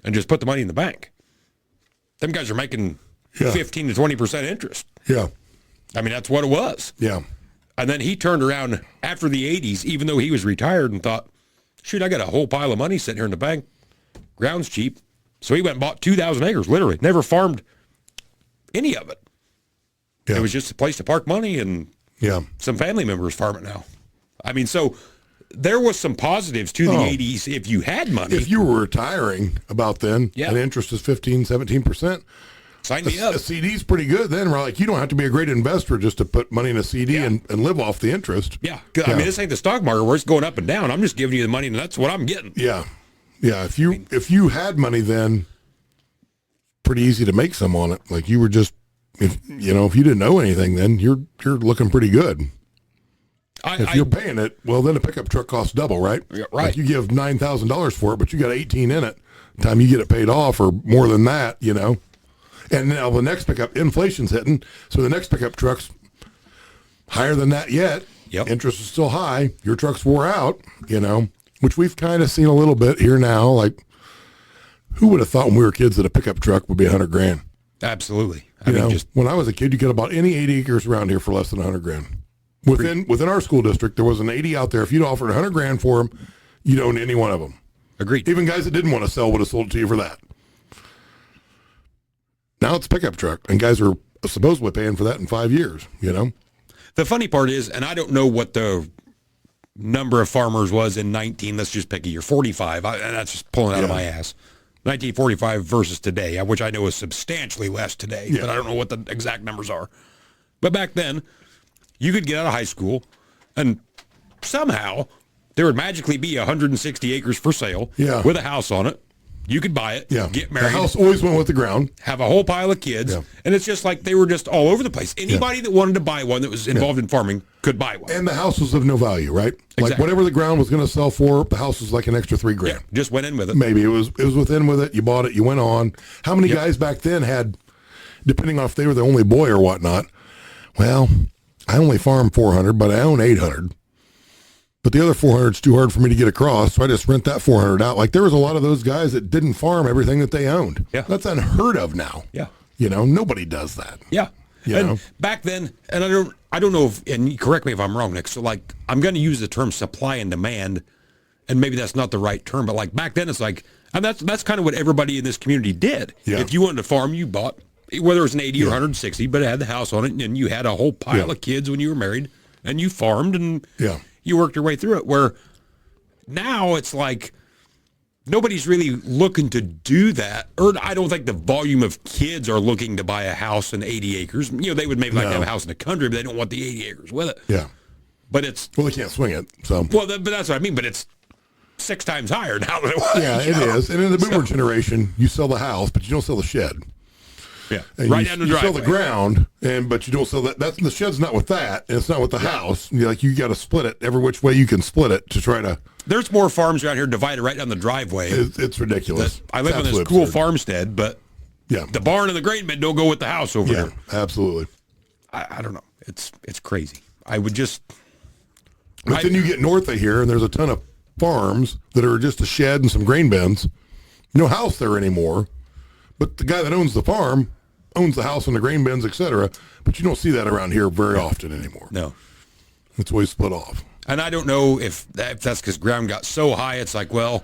and just put the money in the bank. Them guys are making 15 to 20% interest. Yeah. I mean, that's what it was. Yeah. And then he turned around after the 80s, even though he was retired, and thought, shoot, I got a whole pile of money sitting here in the bank. Ground's cheap. So he went and bought 2,000 acres, literally. Never farmed any of it. Yeah. It was just a place to park money, and some family members farm it now. I mean, so there was some positives to the 80s if you had money. If you were retiring about then, and interest is 15, 17%, sign me up. A CD's pretty good then. We're like, you don't have to be a great investor just to put money in a CD and live off the interest. Yeah. I mean, this ain't the stock market where it's going up and down. I'm just giving you the money, and that's what I'm getting. Yeah. Yeah. If you had money then, pretty easy to make some on it. Like you were just, if you didn't know anything, then you're looking pretty good. If you're paying it, well, then a pickup truck costs double, right? Yeah, right. Like you give $9,000 for it, but you got 18 in it. Time you get it paid off, or more than that, And now the next pickup, inflation's hitting, so the next pickup truck's higher than that yet. Yep. Interest is still high. Your truck's wore out, which we've kind of seen a little bit here now. Like, who would have thought when we were kids that a pickup truck would be $100,000? Absolutely. I mean, just when I was a kid, you could have bought any 80 acres around here for less than $100,000. Within our school district, there was an 80 out there. If you'd offered $100,000 for them, you'd own any one of them. agreed. Even guys that didn't want to sell would have sold it to you for that. Now it's a pickup truck, and guys are supposedly paying for that in 5 years, The funny part is, and I don't know what the number of farmers was in 19, let's just pick a year, 45. And that's just pulling out of my ass. 1945 versus today, which I know is substantially less today, but I don't know what the exact numbers are. But back then, you could get out of high school and somehow there would magically be 160 acres for sale with a house on it. You could buy it, get married. The house always went with the ground. Have a whole pile of kids. Yeah. And it's just like they were just all over the place. Anybody that wanted to buy one that was involved in farming could buy one. And the house was of no value, right? Like Exactly. whatever the ground was going to sell for, the house was like an extra $3,000. Yeah, just went in with it. Maybe it was within with it. You bought it. You went on. How many guys back then had, depending on if they were the only boy or whatnot? Well, I only farm 400, but I own 800. But the other 400 is too hard for me to get across, so I just rent that 400 out. Like there was a lot of those guys that didn't farm everything that they owned. Yeah. That's unheard of now. Yeah. You know, nobody does that. Yeah. You and know? back then, and I don't know if, and correct me if I'm wrong, Nick, so like, I'm going to use the term supply and demand, and maybe that's not the right term, but like back then it's like, and that's kind of what everybody in this community did. Yeah. If you wanted to farm, you bought, whether it was an 80 or 160, but it had the house on it, and you had a whole pile of kids when you were married, and you farmed, and you worked your way through it, where now it's like, nobody's really looking to do that. Or I don't think the volume of kids are looking to buy a house in 80 acres. You know, they would maybe like to have a house in the country, but they don't want the 80 acres with it. Yeah. But it's... Well, they can't swing it, so... Well, but that's what I mean, but it's 6 times higher now than it was. Yeah, it is. And in the boomer generation, you sell the house, but you don't sell the shed. Yeah, And right you, down the you driveway. sell the ground, but you don't sell that. That's the shed's not with that, and it's not with the house. You got to split it every which way you can split it to try to. There's more farms around here divided right down the driveway. It's ridiculous. I live It's on this absolutely cool absurd. farmstead, but Yeah, the barn and the grain bin don't go with the house over yeah, here. absolutely. I don't know. It's crazy. I would just... But then you get north of here, and there's a ton of farms that are just a shed and some grain bins. No house there anymore, but the guy that owns the farm owns the house and the grain bins, etc. But you don't see that around here very often anymore. No. It's always split off. And I don't know if that's because ground got so high, it's like, well,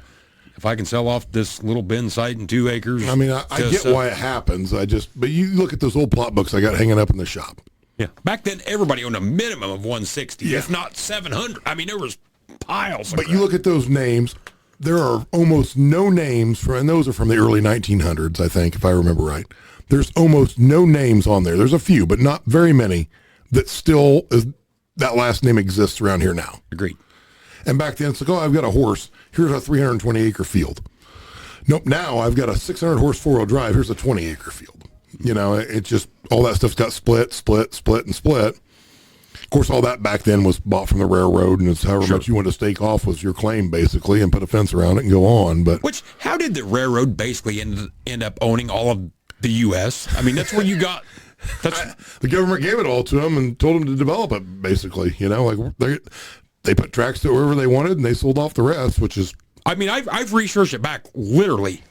if I can sell off this little bin site in 2 acres. I mean, I get why it happens. But you look at those old plot books I got hanging up in the shop. Yeah. Back then, everybody owned a minimum of 160, Yeah. if not 700. I mean, there was piles of But you look at those names, there are almost no names, and those are from the early 1900s, I think, if I remember right. There's almost no names on there. There's a few, but not very many that still that last name exists around here now. Agreed. And back then, it's like, oh, I've got a horse. Here's a 320-acre field. Nope, now I've got a 600-horse four-wheel drive. Here's a 20-acre field. You know, it just, all that stuff's got split. Of course, all that back then was bought from the railroad, and it's however much you want to stake off was your claim, basically, and put a fence around it and go on. But How did the railroad basically end up owning all of the U.S.? I mean, that's where you got... the government gave it all to them and told them to develop it, basically. You know, like they put tracks to wherever they wanted, and they sold off the rest, which is... I mean, I've researched it back literally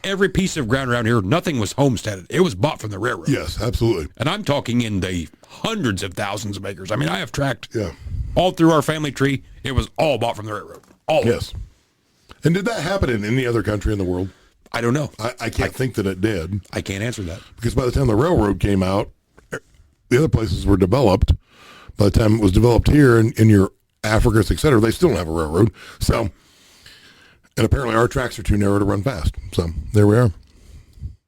every piece of ground around here. Nothing was homesteaded. It was bought from the railroad. Yes, absolutely. And I'm talking in the hundreds of thousands of acres. I mean, I have tracked Yeah. all through our family tree. It was all bought from the railroad. All. Yes. And did that happen in any other country in the world? I don't know. I can't think that it did, I can't answer that. because by the time the railroad came out, the other places were developed. By the time it was developed here in your Africa, et cetera, they still don't have a railroad. So, and apparently our tracks are too narrow to run fast. So there we are.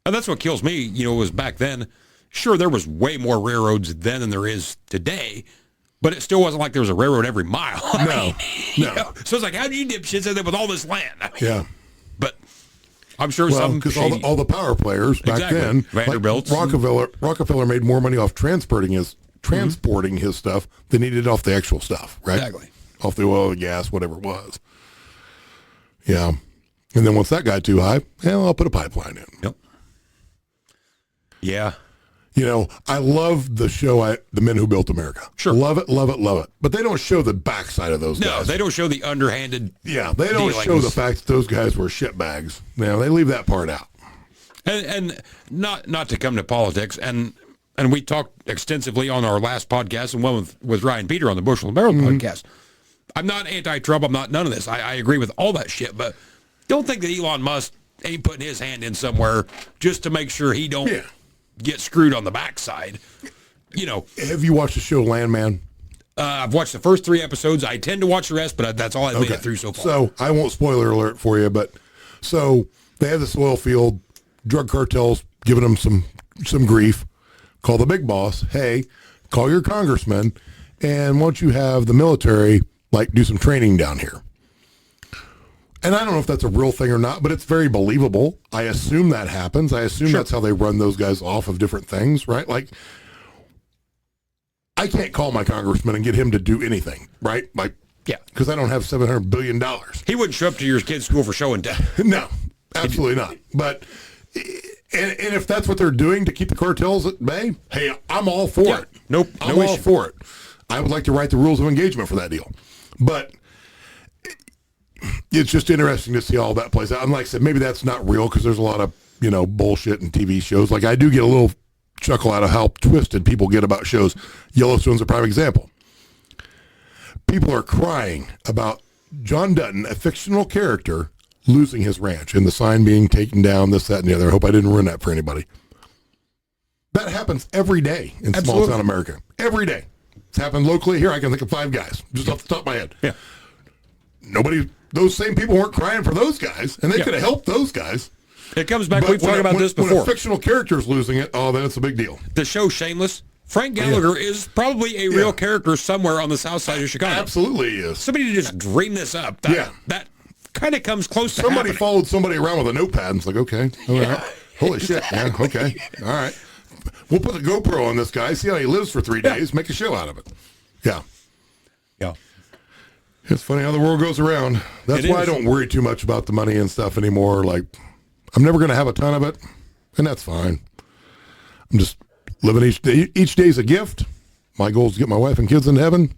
And that's what kills me, was back then. Sure, there was way more railroads then than there is today, but it still wasn't like there was a railroad every mile. No. So it's like, how do you dipshits end up with all this land? I mean, Yeah. But I'm sure Well, some because shady... all the power players back Exactly. then, Vanderbilts. like Rockefeller made more money off transporting his stuff than he did off the actual stuff, right? Exactly. Off the oil, the gas, whatever it was. Yeah. And then once that got too high, I'll put a pipeline in. Yep. Yeah. You know, I love the show, The Men Who Built America. Sure. Love it, love it, love it. But they don't show the backside of those No, guys. they don't show the underhanded... Yeah, they don't show dealings. the fact that those guys were shitbags. They leave that part out. And not to come to politics, and we talked extensively on our last podcast and one with Ryan Peter on the Bushel and Barrel podcast. I'm not anti-Trump. I'm not none of this. I agree with all that shit, but don't think that Elon Musk ain't putting his hand in somewhere just to make sure he don't get screwed on the backside. Have you watched the show Landman? I've watched the first 3 episodes. I tend to watch the rest, but that's all I've made it through so far. So I won't spoiler alert for you, but so they have this oil field, drug cartels giving them some grief. Call the big boss. Hey, call your congressman, and once you have the military, like, do some training down here. And I don't know if that's a real thing or not, but it's very believable. I assume that happens. I assume that's how they run those guys off of different things, right? Like, I can't call my congressman and get him to do anything, right? Like, Yeah. because I don't have $700 billion. He wouldn't show up to your kid's school for show and tell. No, absolutely not. But, and if that's what they're doing to keep the cartels at bay, hey, I'm all for it. Nope, I'm no all issue. for it. I would like to write the rules of engagement for that deal. But it's just interesting to see all that plays out. And like I said, maybe that's not real because there's a lot of, bullshit in TV shows. Like, I do get a little chuckle out of how twisted people get about shows. Yellowstone's a prime example. People are crying about John Dutton, a fictional character, losing his ranch and the sign being taken down, this, that, and the other. I hope I didn't ruin that for anybody. That happens every day in small town America. Every day. It's happened locally here. I can think of 5 guys just off the top of my head. Yeah. Those same people weren't crying for those guys, and they could have helped those guys. It comes back. But We've talked about this When before. a fictional character's losing it, then it's a big deal. The show Shameless. Frank Gallagher is probably a real character somewhere on the south side of Chicago. Absolutely is. Somebody to just dream this up. That kind of comes close to Somebody happening. followed somebody around with a notepad and it's like, okay, all right. Holy shit, man. Okay, all right. We'll put a GoPro on this guy, see how he lives for 3 days, make a show out of it. Yeah. Yeah. It's funny how the world goes around. That's why I don't worry too much about the money and stuff anymore. Like, I'm never going to have a ton of it, and that's fine. I'm just living each day. Each day's a gift. My goal is to get my wife and kids in heaven.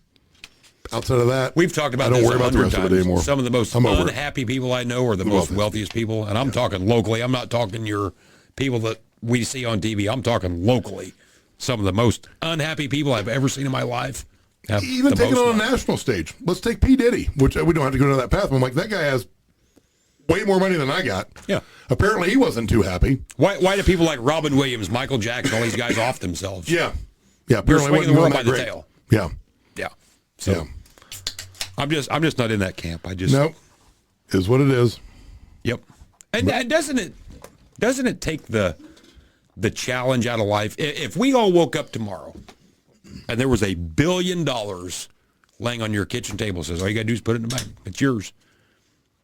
Outside of that, We've talked about I don't this worry about the 100 rest of it times. anymore. Some of the most I'm over it. unhappy people I know are the most wealthiest people, and I'm talking locally. I'm not talking your people that we see on TV. I'm talking locally. Some of the most unhappy people I've ever seen in my life. Have Even the taking most it on a money. national stage. Let's take P. Diddy, which we don't have to go down that path. I'm like, that guy has way more money than I got. Yeah. Apparently, he wasn't too happy. Why do people like Robin Williams, Michael Jackson, all these guys off themselves? Yeah. They're Apparently, swinging the wasn't world doing by that the great. tail. Yeah. Yeah. So Yeah. I'm just not in that camp. I just Nope. Is what it is. Yep. And doesn't it take the challenge out of life? If we all woke up tomorrow and there was $1 billion laying on your kitchen table, says all you gotta do is put it in the bank. It's yours.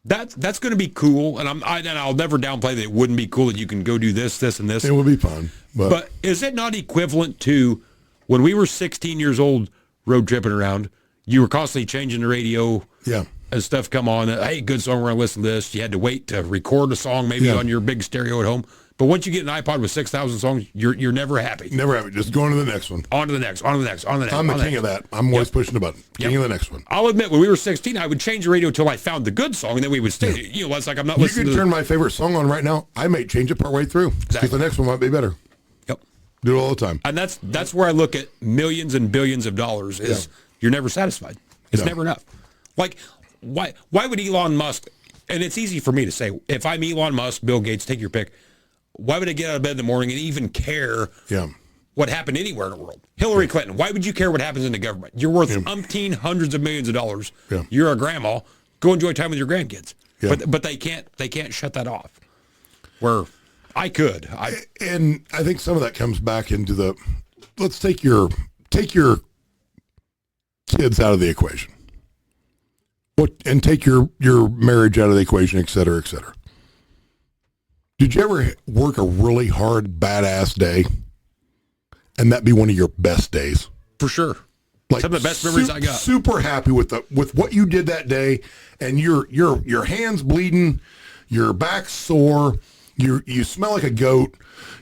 That's going to be cool, and I'll never downplay that it wouldn't be cool that you can go do this, and this. It would be fun. But is it not equivalent to when we were 16 years old, road tripping around? You were constantly changing the radio. Yeah. As stuff come on, hey, good song, we're going to listen to this. You had to wait to record a song maybe on your big stereo at home. But once you get an iPod with 6,000 songs, you're never happy. Never have it. Just going to the next one. On to the next, on to the next, on to the next. I'm the on to king next. of that. I'm always pushing the button. King of the next one. I'll admit, when we were 16, I would change the radio until I found the good song, and then we would stay. You know, it's like I'm not You listening could to turn my favorite song on right now. I may change it partway through because the next one might be better. Yep. Do it all the time. And that's where I look at millions and billions of dollars is you're never satisfied. It's never enough. Like, why would Elon Musk, and it's easy for me to say, if I'm Elon Musk, Bill Gates, take your pick, why would I get out of bed in the morning and even care what happened anywhere in the world? Hillary Clinton, why would you care what happens in the government? You're worth umpteen hundreds of millions of dollars. Yeah. You're a grandma. Go enjoy time with your grandkids. Yeah. But they can't shut that off. Where I could. And I think some of that comes back into the, let's take your kids out of the equation. And take your marriage out of the equation, et cetera, et cetera. Did you ever work a really hard, badass day and that be one of your best days? For sure. Like Some of the best memories I got. Super happy with what you did that day, and your hands bleeding, your back sore, you smell like a goat,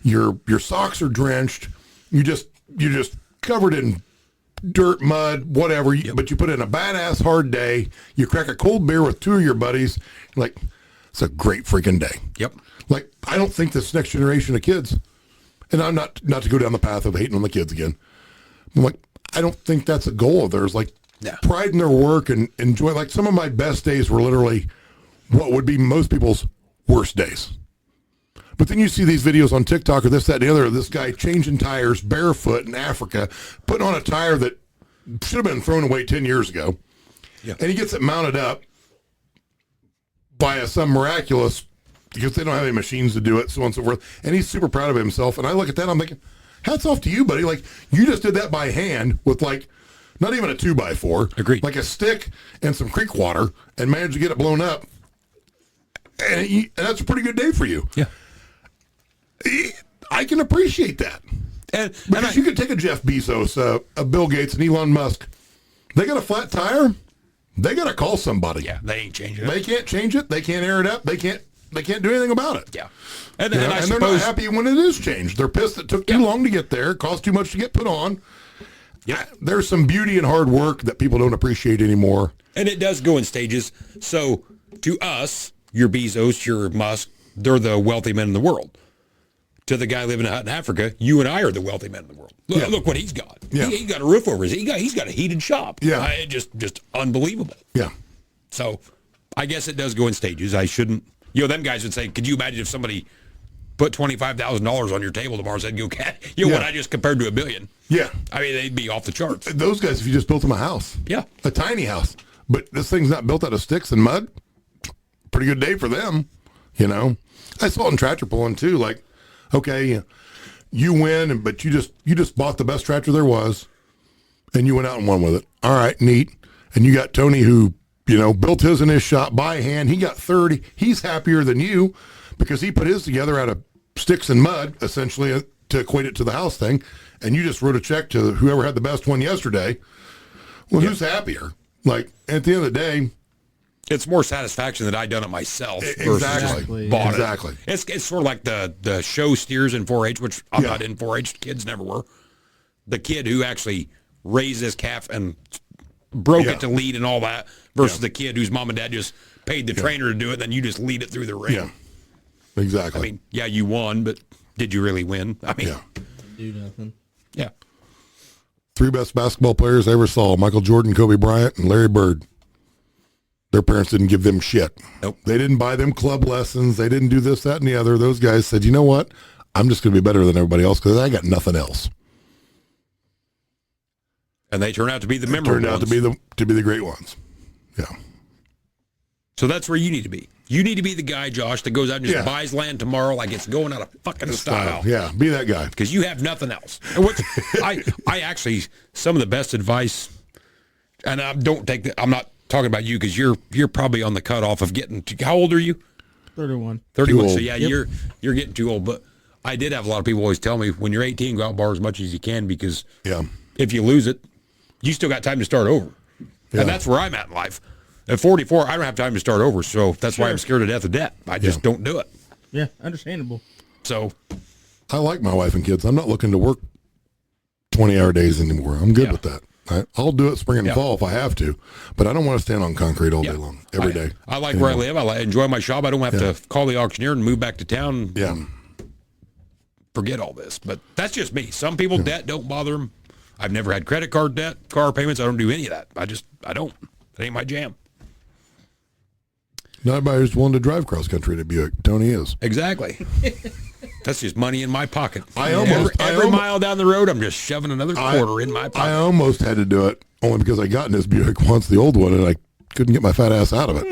your socks are drenched, you're just covered in dirt, mud, whatever. But you put in a badass hard day. You crack a cold beer with 2 of your buddies. Like, it's a great freaking day. Yep. Like, I don't think this next generation of kids, and I'm not to go down the path of hating on the kids again. I'm like, I don't think that's a goal of theirs. Like, pride in their work and enjoy. Like, some of my best days were literally what would be most people's worst days. But then you see these videos on TikTok or this, that, and the other, of this guy changing tires barefoot in Africa, putting on a tire that should have been thrown away 10 years ago. Yeah. And he gets it mounted up by some miraculous, because they don't have any machines to do it, so on and so forth. And he's super proud of himself. And I look at that, I'm thinking, hats off to you, buddy. Like, you just did that by hand with, like, not even a 2x4. Agreed. Like a stick and some creek water, and managed to get it blown up. And that's a pretty good day for you. Yeah. I can appreciate that. Because you could take a Jeff Bezos, a Bill Gates, and Elon Musk. They got a flat tire. They got to call somebody. Yeah, they ain't changing it. They can't change it. They can't air it up. They can't do anything about it. Yeah. And You know, I and suppose, they're not happy when it is changed. They're pissed it took too long to get there, cost too much to get put on. Yeah. There's some beauty and hard work that people don't appreciate anymore. and it does go in stages. So to us, your Bezos, your Musk, they're the wealthy men in the world. To the guy living in a hut in Africa, you and I are the wealthy men in the world. Look, Yeah. look what he's got. Yeah. He got a roof over his. He's got a heated shop. Yeah. Just unbelievable. Yeah. So I guess it does go in stages. I shouldn't. Them guys would say, could you imagine if somebody put $25,000 on your table tomorrow and said, go cat, what Yeah. I just compared to $1 billion. Yeah. I mean, they'd be off the charts. Those guys, if you just built them a house. Yeah. A tiny house. But this thing's not built out of sticks and mud. Pretty good day for them, I saw it in tractor pulling too. Like, okay, you win, but you just bought the best tractor there was, and you went out and won with it. All right, neat. And you got Tony who, built his in his shop by hand. He got 30. He's happier than you because he put his together out of sticks and mud, essentially, to equate it to the house thing. And you just wrote a check to whoever had the best one yesterday. Well, who's happier? Like, at the end of the day, It's more satisfaction that I done it myself versus Exactly. bought Exactly. it. It's sort of like the show steers in 4-H, which I'm Yeah. not in 4-H. Kids never were. The kid who actually raised this calf and broke Yeah. it to lead and all that versus the kid whose mom and dad just paid the trainer to do it, and then you just lead it through the ring. yeah, exactly. I mean, yeah, you won, but did you really win? I mean, yeah. Do nothing. yeah. Three best basketball players I ever saw: Michael Jordan, Kobe Bryant, and Larry Bird. Their parents didn't give them shit. Nope. They didn't buy them club lessons. They didn't do this, that, and the other. Those guys said, you know what? I'm just going to be better than everybody else because I got nothing else. And they turn out to be the memorable Turned out ones. to be the great ones. Yeah. So that's where you need to be. You need to be the guy, Josh, that goes out and just Yeah. buys land tomorrow like it's going out of fucking style. Yeah, be that guy. Because you have nothing else. And I actually, some of the best advice, and I'm not talking about you because you're probably on the cutoff of getting to, how old are you? 31. 31. Too So old. yeah, Yep. you're getting too old. But I did have a lot of people always tell me, when you're 18, go out and bar as much as you can because Yeah. if you lose it, you still got time to start over. Yeah. And that's where I'm at in life. At 44, I don't have time to start over. So that's why I'm scared to death of debt. I just don't do it. Yeah, understandable. So I like my wife and kids. I'm not looking to work 20-hour days anymore. I'm good Yeah. with that. I'll do it spring and Yeah. fall if I have to, but I don't want to stand on concrete all day long, every day. I like where I live. I enjoy my shop. I don't have to call the auctioneer and move back to town. Yeah. Forget all this. But that's just me. Some people, debt don't bother them. I've never had credit card debt, car payments. I don't do any of that. I don't. It ain't my jam. Not everybody's willing to drive cross country to Buick. Tony is. Exactly. That's just money in my pocket. I almost- every mile down the road, I'm just shoving another quarter in my I pocket. almost had to do it only because I got in this Buick once, the old one, and I couldn't get my fat ass out of it.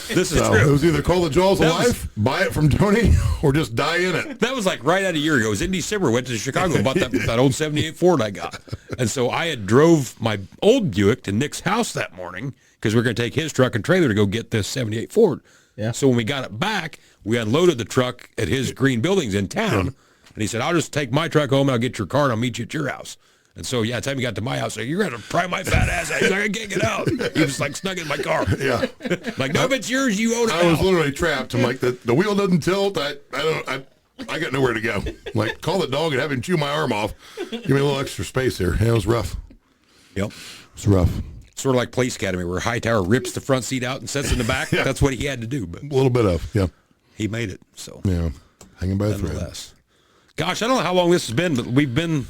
This is So it true. was either call the jaws of That was- life, buy it from Tony, or just die in it. That was like right out a year ago. It was in December. Went to Chicago, bought that old 78 Ford I got. And so I had drove my old Buick to Nick's house that morning because we are going to take his truck and trailer to go get this 78 Ford. Yeah. So when we got it back, we unloaded the truck at his green buildings in town. And he said, I'll just take my truck home and I'll get your car and I'll meet you at your house. And so, yeah, by the time he got to my house, you're going to pry my fat ass out. He's like, I can't get out. He was like snug in my car. Yeah. Like, no, if it's yours, you own it I was now. literally trapped. I'm like, the wheel doesn't tilt. I got nowhere to go. Like, call the dog and have him chew my arm off. Give me a little extra space here. Yeah, it was rough. Yep. It's rough. Sort of like Police Academy, where Hightower rips the front seat out and sits in the back. Yeah. That's what he had to do, but A little bit of, yeah. he made it. So, Yeah. Hanging by a thread. nonetheless. Gosh, I don't know how long this has been, but we didn't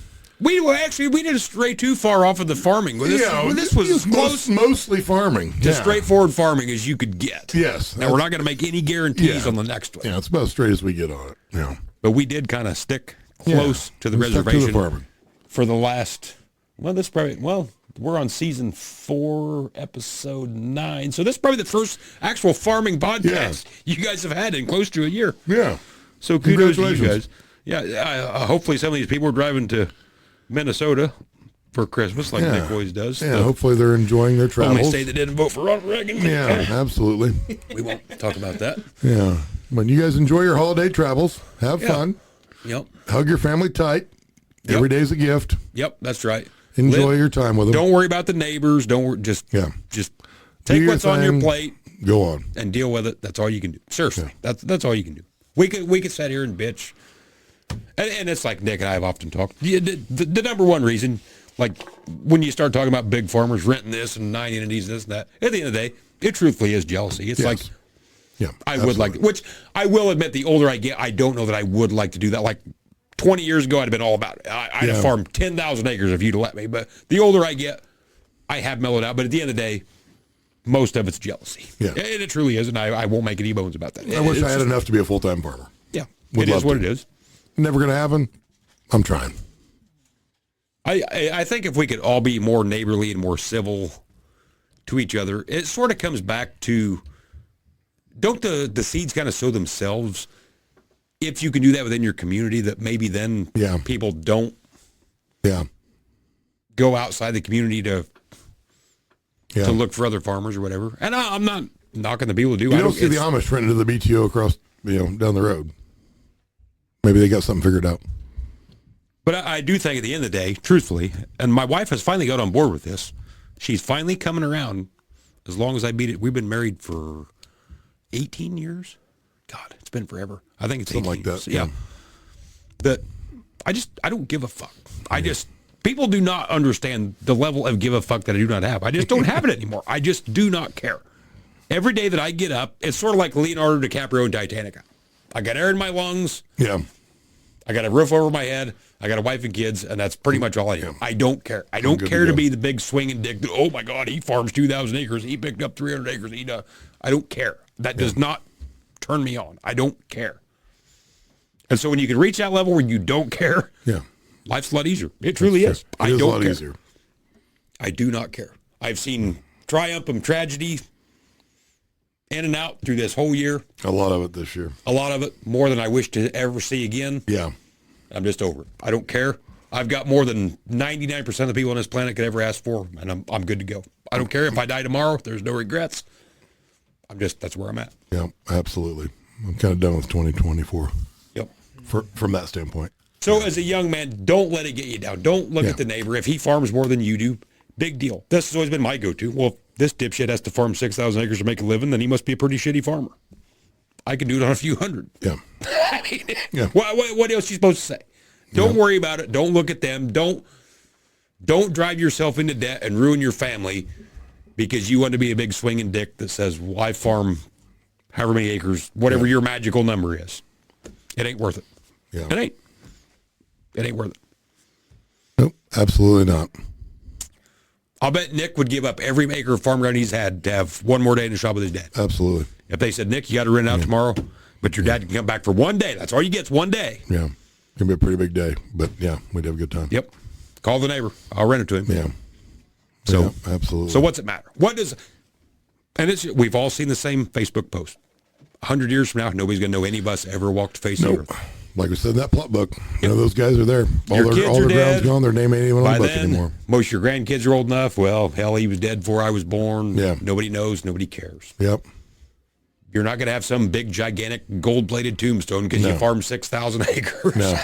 stray too far off of the farming. This was as close mostly farming. to Yeah. straightforward farming as you could get. Yes. Now, we're not going to make any guarantees Yeah. on the next one, Yeah, it's about as straight as we get on it. Yeah. but we did kind of stick close to the We stuck to the reservation farming. for the last, we're on season 4, episode 9. So this is probably the first actual farming podcast you guys have had in close to a year. Yeah. So kudos to you Congratulations. guys. Yeah, hopefully some of these people are driving to Minnesota for Christmas like Nick always does. Yeah, The hopefully they're enjoying their travels. only state that didn't vote for Ronald Reagan. Yeah, absolutely. We won't talk about that. Yeah. When you guys enjoy your holiday travels, have Yeah. fun, Yep. hug your family tight. Yep. Every day's a gift. Yep, that's right. Enjoy Live- your time with them. Don't worry about the neighbors. Don't worry, just take your what's on your thing. plate Go on. and deal with it. That's all you can do. Seriously, that's all you can do. We could sit here and bitch, and it's like Nick and I have often talked. The number one reason, like when you start talking about big farmers renting this and 9 entities, this and that. At the end of the day, it truthfully is jealousy. It's Yes. like Yeah. I would like, which I will admit, the older I get, I don't know that I would like to do that. Like 20 years ago, I'd have been all about it. I'd have farmed 10,000 acres if you'd let me. But the older I get, I have mellowed out. But at the end of the day, most of it's jealousy. Yeah. And it truly is, and I won't make any bones about that. I wish It's I had just- enough to be a full-time farmer. Yeah, Would it is love what to. it is. Never going to happen. I'm trying. I think if we could all be more neighborly and more civil to each other, it sort of comes back to, don't the seeds kind of sow themselves? If you can do that within your community, that maybe then people don't Yeah. go outside the community to Yeah. look for other farmers or whatever. And I'm not knocking the people who do. You I don't see the it's- Amish renting to the BTO across, down the road. Maybe they got something figured out. But I do think at the end of the day, truthfully, and my wife has finally got on board with this. She's finally coming around. As long as I beat it, we've been married for 18 years. God, it's been forever. I think it's Something 18 like that, years. Yeah. That I don't give a fuck. People do not understand the level of give a fuck that I do not have. I just don't have it anymore. I just do not care. Every day that I get up, it's sort of like Leonardo DiCaprio in Titanic. I got air in my lungs. Yeah. I got a roof over my head. I got a wife and kids, and that's pretty much all I do. I don't care. I don't good care to to go. be the big swinging dick. That, oh my God, he farms 2,000 acres. He picked up 300 acres. I don't care. That does not turn me on. I don't care. And so when you can reach that level where you don't care, Yeah. life's a lot easier. It truly is. It I is don't a lot care. easier. I do not care. I've seen triumph and tragedy in and out through this whole year. A lot of it this year. A lot of it, more than I wish to ever see again. Yeah. I'm just over it. I don't care. I've got more than 99% of the people on this planet could ever ask for, and I'm good to go. I don't care if I die tomorrow. There's no regrets. That's where I'm at. Yeah, absolutely. I'm kind of done with 2024 Yep. from that standpoint. So as a young man, don't let it get you down. Don't look at the neighbor. If he farms more than you do, big deal. This has always been my go-to. Well, if this dipshit has to farm 6,000 acres to make a living, then he must be a pretty shitty farmer. I can do it on a few hundred. Yeah. I mean, what else are you supposed to say? Don't worry about it. Don't look at them. Don't drive yourself into debt and ruin your family because you want to be a big swinging dick that says, well, I farm however many acres, whatever your magical number is. It ain't worth it. Yeah. It ain't. It ain't worth it. Nope, absolutely not. I'll bet Nick would give up every acre of farm ground he's had to have one more day in the shop with his dad. Absolutely. If they said, Nick, you got to rent out tomorrow, but your dad can come back for one day. That's all you get's one day. Yeah. Gonna be a pretty big day, but yeah, we'd have a good time. Yep. Call the neighbor. I'll rent it to him. Yeah. So, Yeah, absolutely. So what's it matter? What does, and we've all seen the same Facebook post. 100 years from now, nobody's going to know any of us ever walked the face of the Nope. earth. Like we said in that plot book, those guys are there. Your kids all are their ground's dead. gone. Their name ain't even on By the book then, anymore. most of your grandkids are old enough. Well, hell, he was dead before I was born. Yeah. Nobody knows. Nobody cares. Yep. You're not going to have some big, gigantic, gold-plated tombstone because you No. farmed 6,000 acres. No.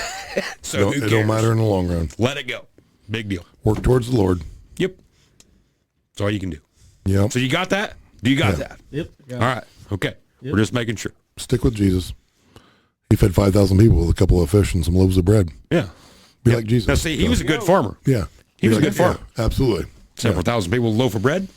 So who It cares? don't matter in the long run. Let it go. Big deal. Work towards the Lord. Yep. That's all you can do. Yep. So you got that? Do you got that? Yep. All right. Okay. We're just making sure. Stick with Jesus. He fed 5,000 people with a couple of fish and some loaves of bread. Yeah. Be like Jesus. Now, see, he was a good farmer. Yeah. He was Be a good farmer. Yeah, absolutely. Several thousand people with a loaf of bread.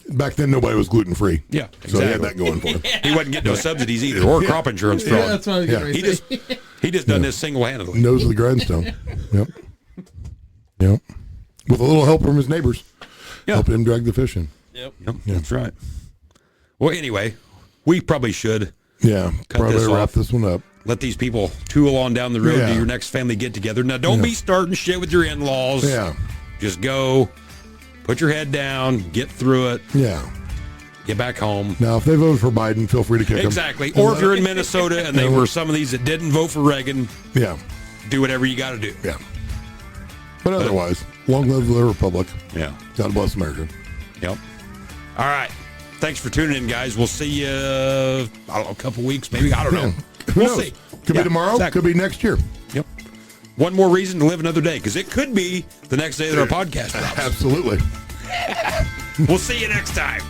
Back then, nobody was gluten free. Yeah, So he had exactly. that going for him. He wasn't getting no subsidies either, or crop insurance fraud. Yeah, that's what I was Yeah. going He to say. he just done this single-handedly. Nose of the grindstone. Yep. Yep. With a little help from his neighbors. Yeah. Helping him drag the fish in. Yep. Yep, that's right. Well, anyway, we probably should Yeah. Cut Probably this wrap off. this one up. let these people tool on down the road Yeah. to your next family get-together. Now, don't be starting shit with your in-laws. Yeah. Just go, Put your head down, get through it, Yeah. get back home. Now, if they voted for Biden, feel free to kick Exactly. them. Or if you're in Minnesota and they were some of these that didn't vote for Reagan, Yeah. do whatever you got to do. Yeah. But otherwise, long live the Republic. Yeah. God bless America. Yep. All right. Thanks for tuning in, guys. We'll see you, I don't know, a couple weeks, maybe. I don't know. Who We'll knows? see. Could Yeah, be tomorrow. exactly. Could be next year. Yep. One more reason to live another day, because it could be the next day that our podcast drops. Absolutely. We'll see you next time.